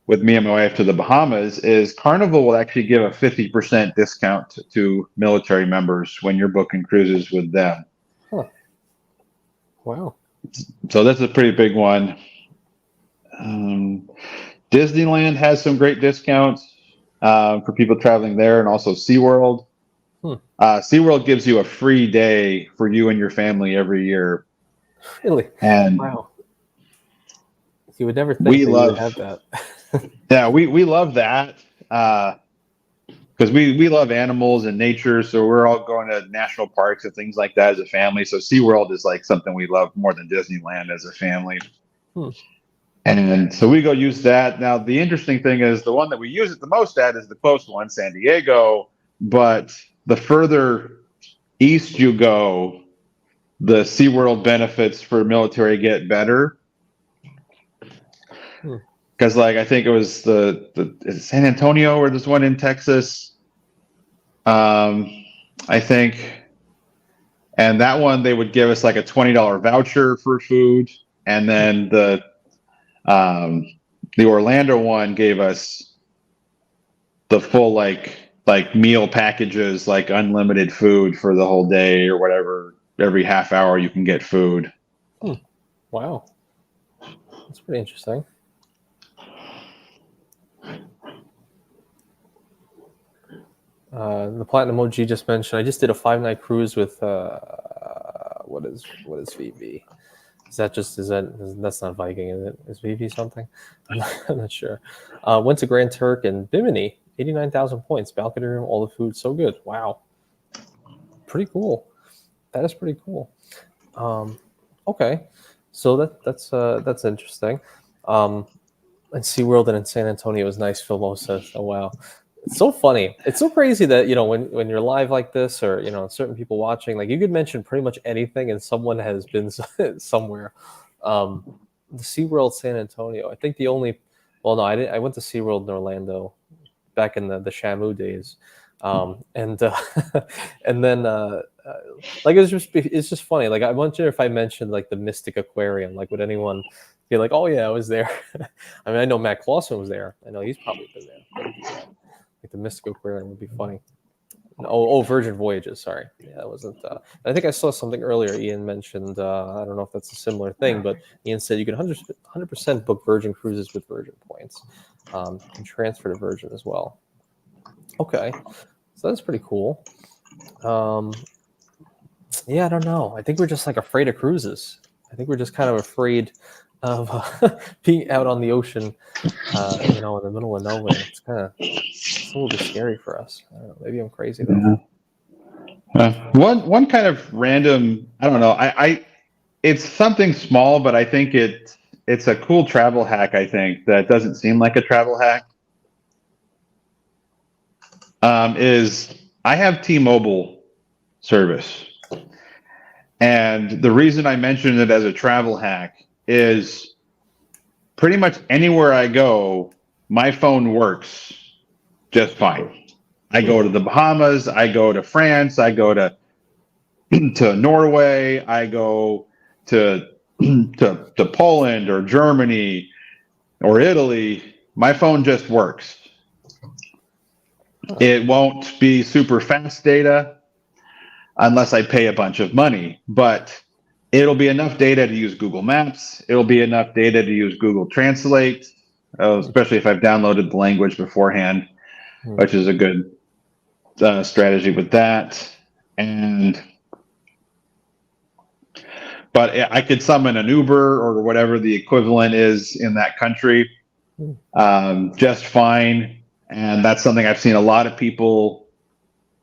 with me and my wife to the Bahamas, is Carnival will actually give a 50% discount to military members when you're booking cruises with them. Huh. Wow. So that's a pretty big one. Disneyland has some great discounts for people traveling there, and also SeaWorld. SeaWorld gives you a free day for you and your family every year. Really? And wow. You would never think you would have that. Yeah, we love that because we love animals and nature. So we're all going to national parks and things like that as a family. So SeaWorld is like something we love more than Disneyland as a family. And so we go use that. Now, the interesting thing is the one that we use it the most at is the close one, San Diego. But the further east you go, the SeaWorld benefits for military get better. Because, like, I think it was the San Antonio, or there's one in Texas, I think. And that one, they would give us like a $20 voucher for food. And then the Orlando one gave us the full like meal packages, like unlimited food for the whole day or whatever. Every half hour you can get food. Wow. That's pretty interesting. The Platinum OG just mentioned, I just did a 5-night cruise with what is VV? That's not Viking, is it? Is VV something? I'm not sure. Went to Grand Turk and Bimini, 89,000 points, balcony room, all the food, so good. Wow, pretty cool. That is pretty cool. Okay, so that's interesting. And SeaWorld and in San Antonio was nice. Phil says, "Oh wow." It's so funny. It's so crazy that, when you're live like this, or, certain people watching, like you could mention pretty much anything and someone has been somewhere. The SeaWorld San Antonio, I think the only, no, I went to SeaWorld in Orlando back in the Shamu days. And then like it's just funny. Like I wonder if I mentioned like the Mystic Aquarium, like would anyone be like, oh yeah, I was there? I mean, I know Matt Clausen was there. I know he's probably been there. Like the Mystic Aquarium would be funny. Oh, Virgin Voyages. Sorry, yeah, that wasn't. I think I saw something earlier. Ian mentioned. I don't know if that's a similar thing, but Ian said you can 100% book Virgin cruises with Virgin points. You can transfer to Virgin as well. Okay, so that's pretty cool. Yeah, I don't know. I think we're just like afraid of cruises. I think we're just kind of afraid of being out on the ocean, in the middle of nowhere. It's a little bit scary for us. I don't know, maybe I'm crazy though. One kind of random, I don't know. I it's something small, but I think it's a cool travel hack. I think that doesn't seem like a travel hack. Is I have T-Mobile service, and the reason I mention it as a travel hack is pretty much anywhere I go, my phone works just fine. I go to the Bahamas, I go to France, I go to Norway, I go to Poland or Germany or Italy. My phone just works. It won't be super fast data unless I pay a bunch of money, but it'll be enough data to use Google Maps. It'll be enough data to use Google Translate, especially if I've downloaded the language beforehand, which is a good strategy with that. But I could summon an Uber or whatever the equivalent is in that country just fine. And that's something I've seen a lot of people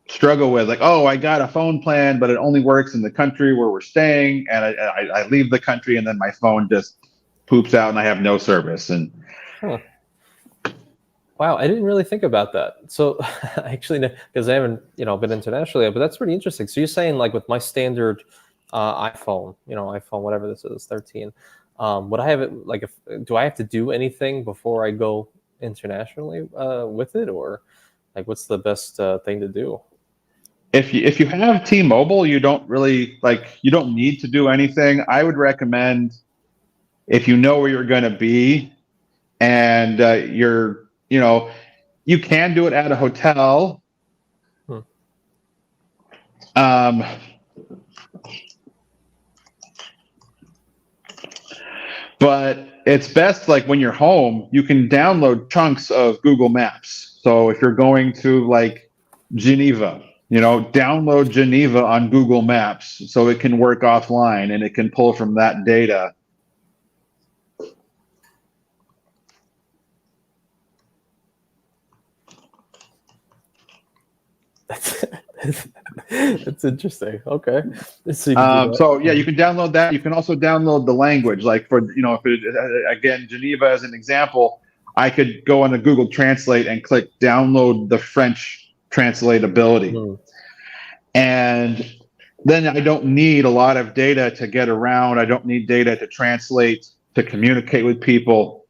struggle with. Like, oh, I got a phone plan, but it only works in the country where we're staying. And I leave the country and then my phone just poops out and I have no service. And wow, I didn't really think about that. So actually, because I haven't, been internationally, but that's pretty interesting. So you're saying like with my standard iPhone, iPhone, whatever this is, 13, would I have it like, do I have to do anything before I go internationally with it, or like what's the best thing to do? If you have T-Mobile, you don't need to do anything. I would recommend, if you know where you're going to be and you can do it at a hotel. But it's best like when you're home, you can download chunks of Google Maps. So if you're going to like Geneva, download Geneva on Google Maps so it can work offline and it can pull from that data. That's interesting. Okay. So yeah, you can download that. You can also download the language. Like again, Geneva as an example, I could go into Google Translate and click download the French translatability. And then I don't need a lot of data to get around. I don't need data to translate, to communicate with people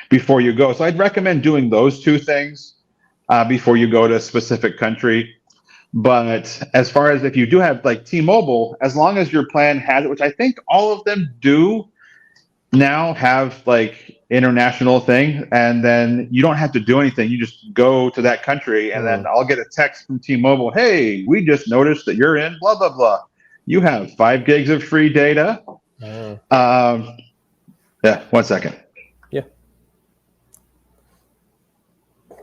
before you go. So I'd recommend doing those two things before you go to a specific country. But as far as if you do have like T-Mobile, as long as your plan has it, which I think all of them do now have like international thing, and then you don't have to do anything. You just go to that country and then I'll get a text from T-Mobile. Hey, we just noticed that you're in blah, blah, blah. You have 5 gigs of free data. Yeah, 1 second. Yeah.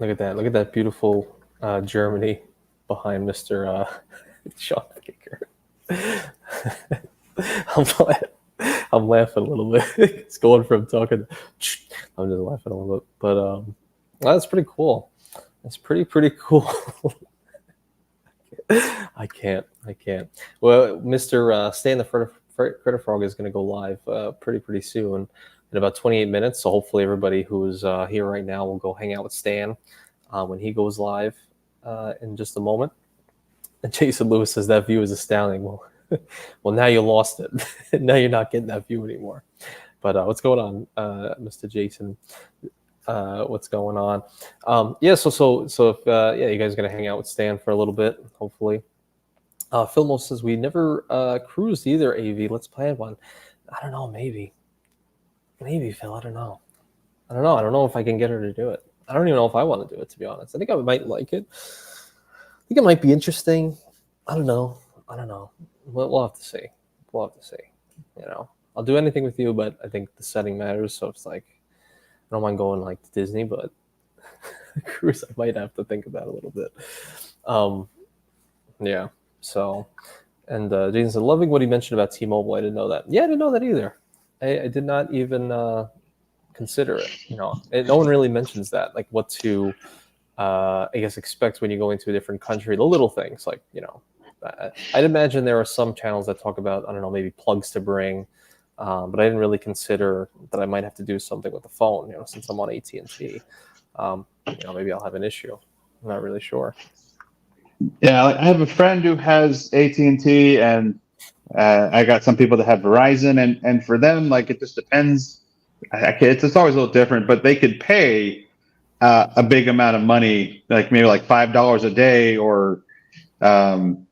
Look at that. Look at that beautiful Germany behind Mr. Sean Baker. I'm laughing a little bit. It's going from talking. I'm just laughing a little bit, but that's pretty cool. That's pretty cool. I can't. Well, Mr. Stan the Critter Frog is going to go live pretty soon, in about 28 minutes. So hopefully everybody who's here right now will go hang out with Stan when he goes live in just a moment. And Jason Lewis says that view is astounding. Well, now you lost it. Now you're not getting that view anymore. But what's going on, Mr. Jason? What's going on? Yeah. So if you guys are gonna hang out with Stan for a little bit, hopefully. Philmo says we never cruised either. AV. Let's plan one. I don't know. Maybe Phil. I don't know. I don't know if I can get her to do it. I don't even know if I want to do it, to be honest. I think I might like it. I think it might be interesting. I don't know. We'll have to see. I'll do anything with you, but I think the setting matters. So it's like, I don't mind going like to Disney, but cruise I might have to think about a little bit. Yeah. So, and Jason said, loving what he mentioned about T-Mobile. I didn't know that. Yeah, I didn't know that either. I did not even consider it. No one really mentions that, like what to, I guess, expect when you go into a different country. The little things, like I'd imagine there are some channels that talk about, I don't know, maybe plugs to bring, but I didn't really consider that I might have to do something with the phone. Since I'm on AT&T, maybe I'll have an issue. I'm not really sure. Yeah, like I have a friend who has AT&T, and I got some people that have Verizon, and for them, like it just depends. It's always a little different, but they could pay a big amount of money, like maybe like $5 a day or $10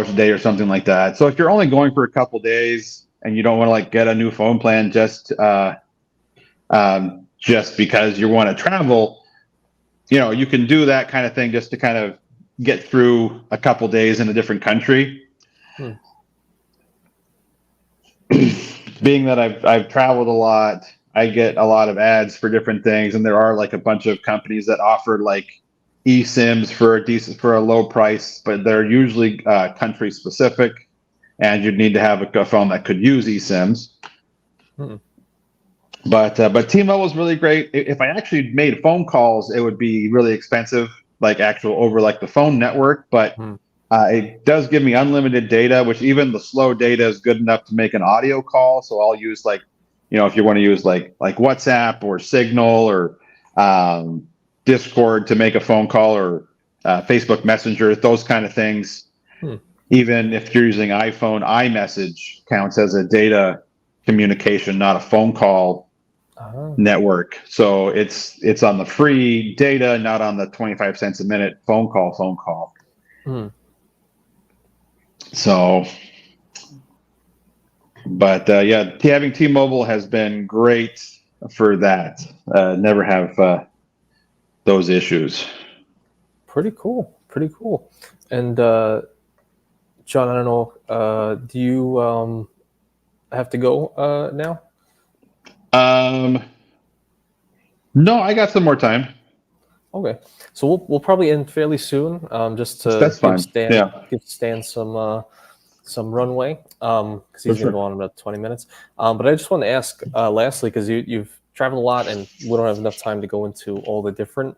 a day or something like that. So if you're only going for a couple days and you don't want to like get a new phone plan just because you want to travel, you can do that kind of thing just to kind of get through a couple days in a different country. Being that I've traveled a lot, I get a lot of ads for different things, and there are like a bunch of companies that offer like eSIMs for a low price, but they're usually country specific, and you'd need to have a phone that could use eSIMs. But T-Mobile is really great. If I actually made phone calls, it would be really expensive, like actual over like the phone network. But it does give me unlimited data, which even the slow data is good enough to make an audio call. So I'll use like, if you want to use like WhatsApp or Signal or Discord to make a phone call, or Facebook Messenger, those kind of things. Even if you're using iPhone, iMessage counts as a data communication, not a phone call network. So it's on the free data, not on the 25 cents a minute phone call. So, but yeah, having T-Mobile has been great for that. Never have those issues. Pretty cool. And John, I don't know, do you have to go now? No, I got some more time. Okay, so we'll probably end fairly soon, just to That's fine. give Stan some runway, because he's going to go on in about 20 minutes. But I just want to ask, lastly, because you've traveled a lot, and we don't have enough time to go into all the different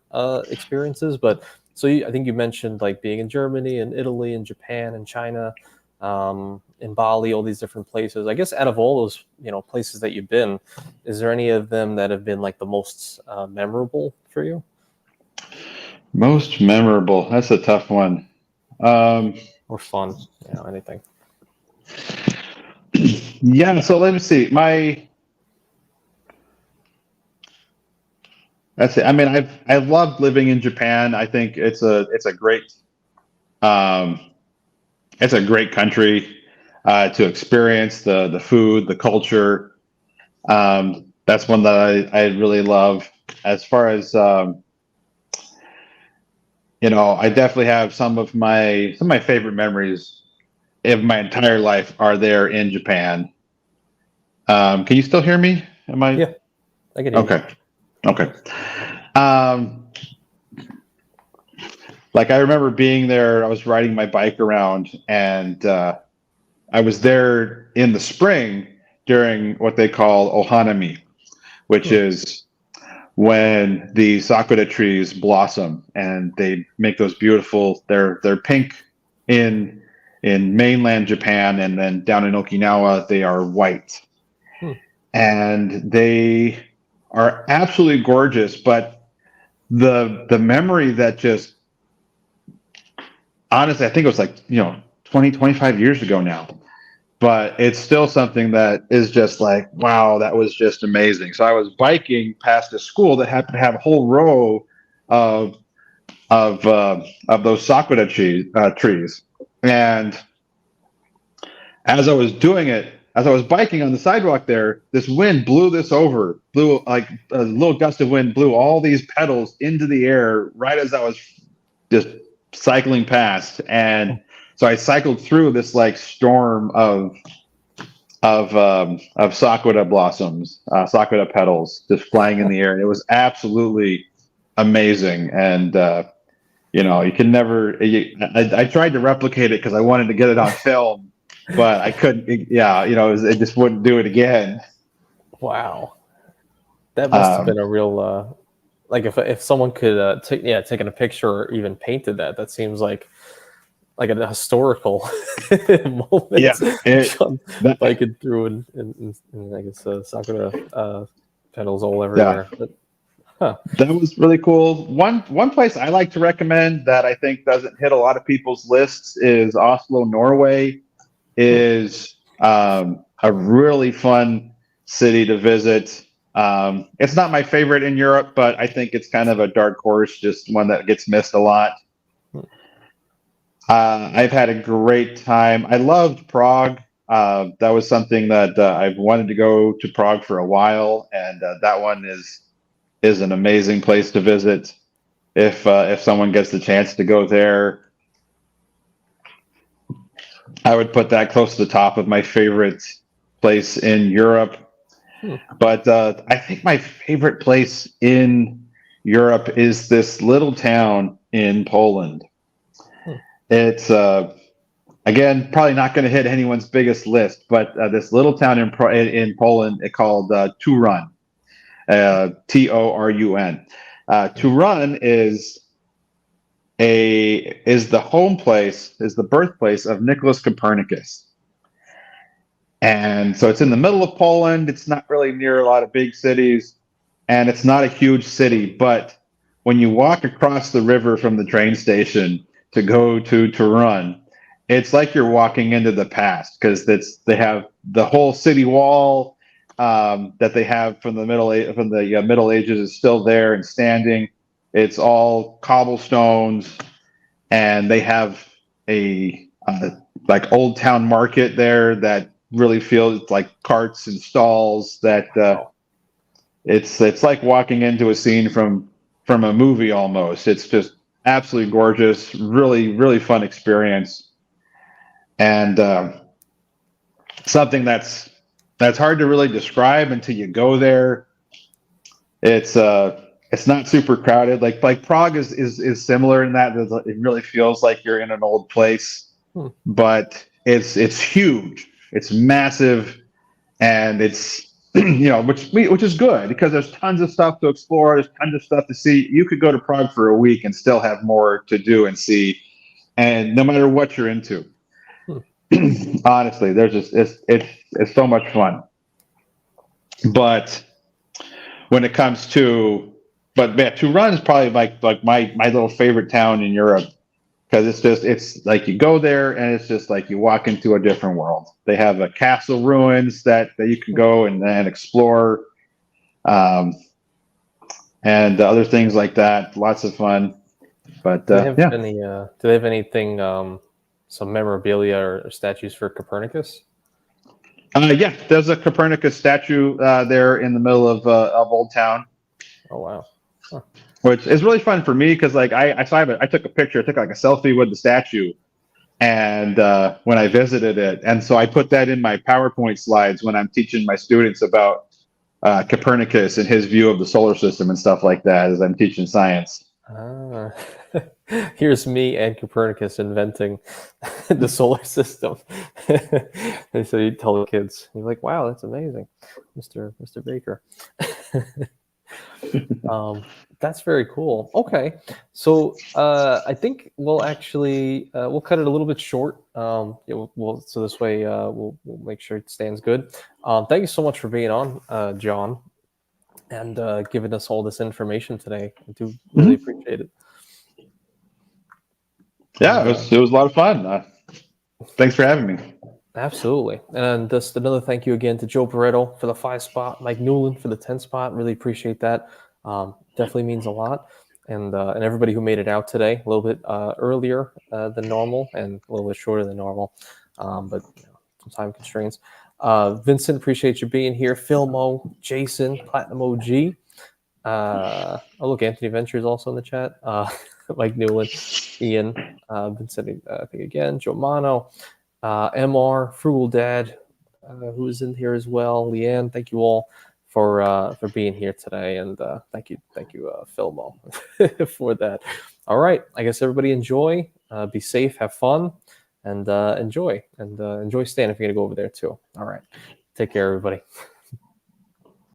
experiences. But so I think you mentioned like being in Germany and Italy and Japan and China, in Bali, all these different places. I guess out of all those places that you've been, is there any of them that have been like the most memorable for you? Most memorable. That's a tough one. Or fun, anything. Yeah. So let me see. That's it. I mean, I've loved living in Japan. I think it's a great country to experience the food, the culture. That's one that I really love. As far as I definitely have some of my favorite memories of my entire life are there in Japan. Can you still hear me? Yeah, I can hear you. Okay. Like I remember being there. I was riding my bike around, and I was there in the spring during what they call Ohanami, which is when the sakura trees blossom, and they make those beautiful. They're pink in mainland Japan, and then down in Okinawa they are white, and they are absolutely gorgeous. But the memory that just honestly, I think it was like 25 years ago now, but it's still something that is just like, wow, that was just amazing. So I was biking past a school that happened to have a whole row of those sakura trees, and as I was doing it, as I was biking on the sidewalk there, this wind blew like a little gust of wind blew all these petals into the air right as I was just cycling past. And so I cycled through this like storm of sakura blossoms, sakura petals just flying in the air. It was absolutely amazing. And you can never. I tried to replicate it because I wanted to get it on film, but I couldn't. Yeah, it just wouldn't do it again. Wow, that must have been a real like if someone could taken a picture or even painted that. That seems like a historical moment. Yeah, John that, biking through and I guess Sakura petals all yeah, everywhere. But, huh. that was really cool. One place I like to recommend that I think doesn't hit a lot of people's lists is Oslo, Norway. Is a really fun city to visit. It's not my favorite in Europe, but I think it's kind of a dark horse, just one that gets missed a lot. I've had a great time. I loved Prague. That was something that I've wanted to go to Prague for a while, and that one is an amazing place to visit if someone gets the chance to go there. I would put that close to the top of my favorite place in Europe. But I think my favorite place in Europe is this little town in Poland. It's again probably not going to hit anyone's biggest list, but this little town in Poland called Turun, Torun. Turun is the birthplace of Nicholas Copernicus. And so it's in the middle of Poland. It's not really near a lot of big cities, and it's not a huge city. But when you walk across the river from the train station to go to Turun, it's like you're walking into the past because they have the whole city wall that they have from the Middle Ages is still there and standing. It's all cobblestones, and they have a like old town market there that really feels like carts and stalls that it's like walking into a scene from a movie almost. It's just absolutely gorgeous, really fun experience, and something that's hard to really describe until you go there. It's not super crowded. Like Prague is similar in that it really feels like you're in an old place, but it's huge. It's massive, and it's which is good because there's tons of stuff to explore. There's tons of stuff to see. You could go to Prague for a week and still have more to do and see, and no matter what you're into. Honestly, there's just it's so much fun. But when it comes to Turin is probably like my little favorite town in Europe. Because it's like you go there and it's just like you walk into a different world. They have a castle ruins that you can go and explore, and other things like that. Lots of fun. But do they have anything, some memorabilia or statues for Copernicus? Yeah, there's a Copernicus statue there in the middle of Old Town. Oh wow. Huh. Which is really fun for me because like I took a picture, I took like a selfie with the statue, and when I visited it, and so I put that in my PowerPoint slides when I'm teaching my students about Copernicus and his view of the solar system and stuff like that as I'm teaching science. Here's me and Copernicus inventing the solar system. And so you tell the kids, you're like, "Wow, that's amazing, Mr. Baker." That's very cool. Okay, so I think we'll actually we'll cut it a little bit short. So this way we'll make sure it stands good. Thank you so much for being on, John, and giving us all this information today. I do really appreciate it. Yeah, it was a lot of fun. Thanks for having me. Absolutely. And just another thank you again to Joe Barreto for the 5 spot, Mike Newland for the 10 spot. Really appreciate that. Definitely means a lot. And everybody who made it out today, a little bit earlier than normal and a little bit shorter than normal, but some time constraints. Vincent, appreciate you being here. Philmo, Jason, Platinum OG. Look, Anthony Venture is also in the chat. Mike Newland, Ian, Vincent, I think again, Joe Mano, MR, Frugal Dad, who is in here as well. Leanne, thank you all for being here today, and thank you, Philmo, for that. All right, I guess everybody enjoy, be safe, have fun, and enjoy staying if you're gonna go over there too. All right, take care, everybody.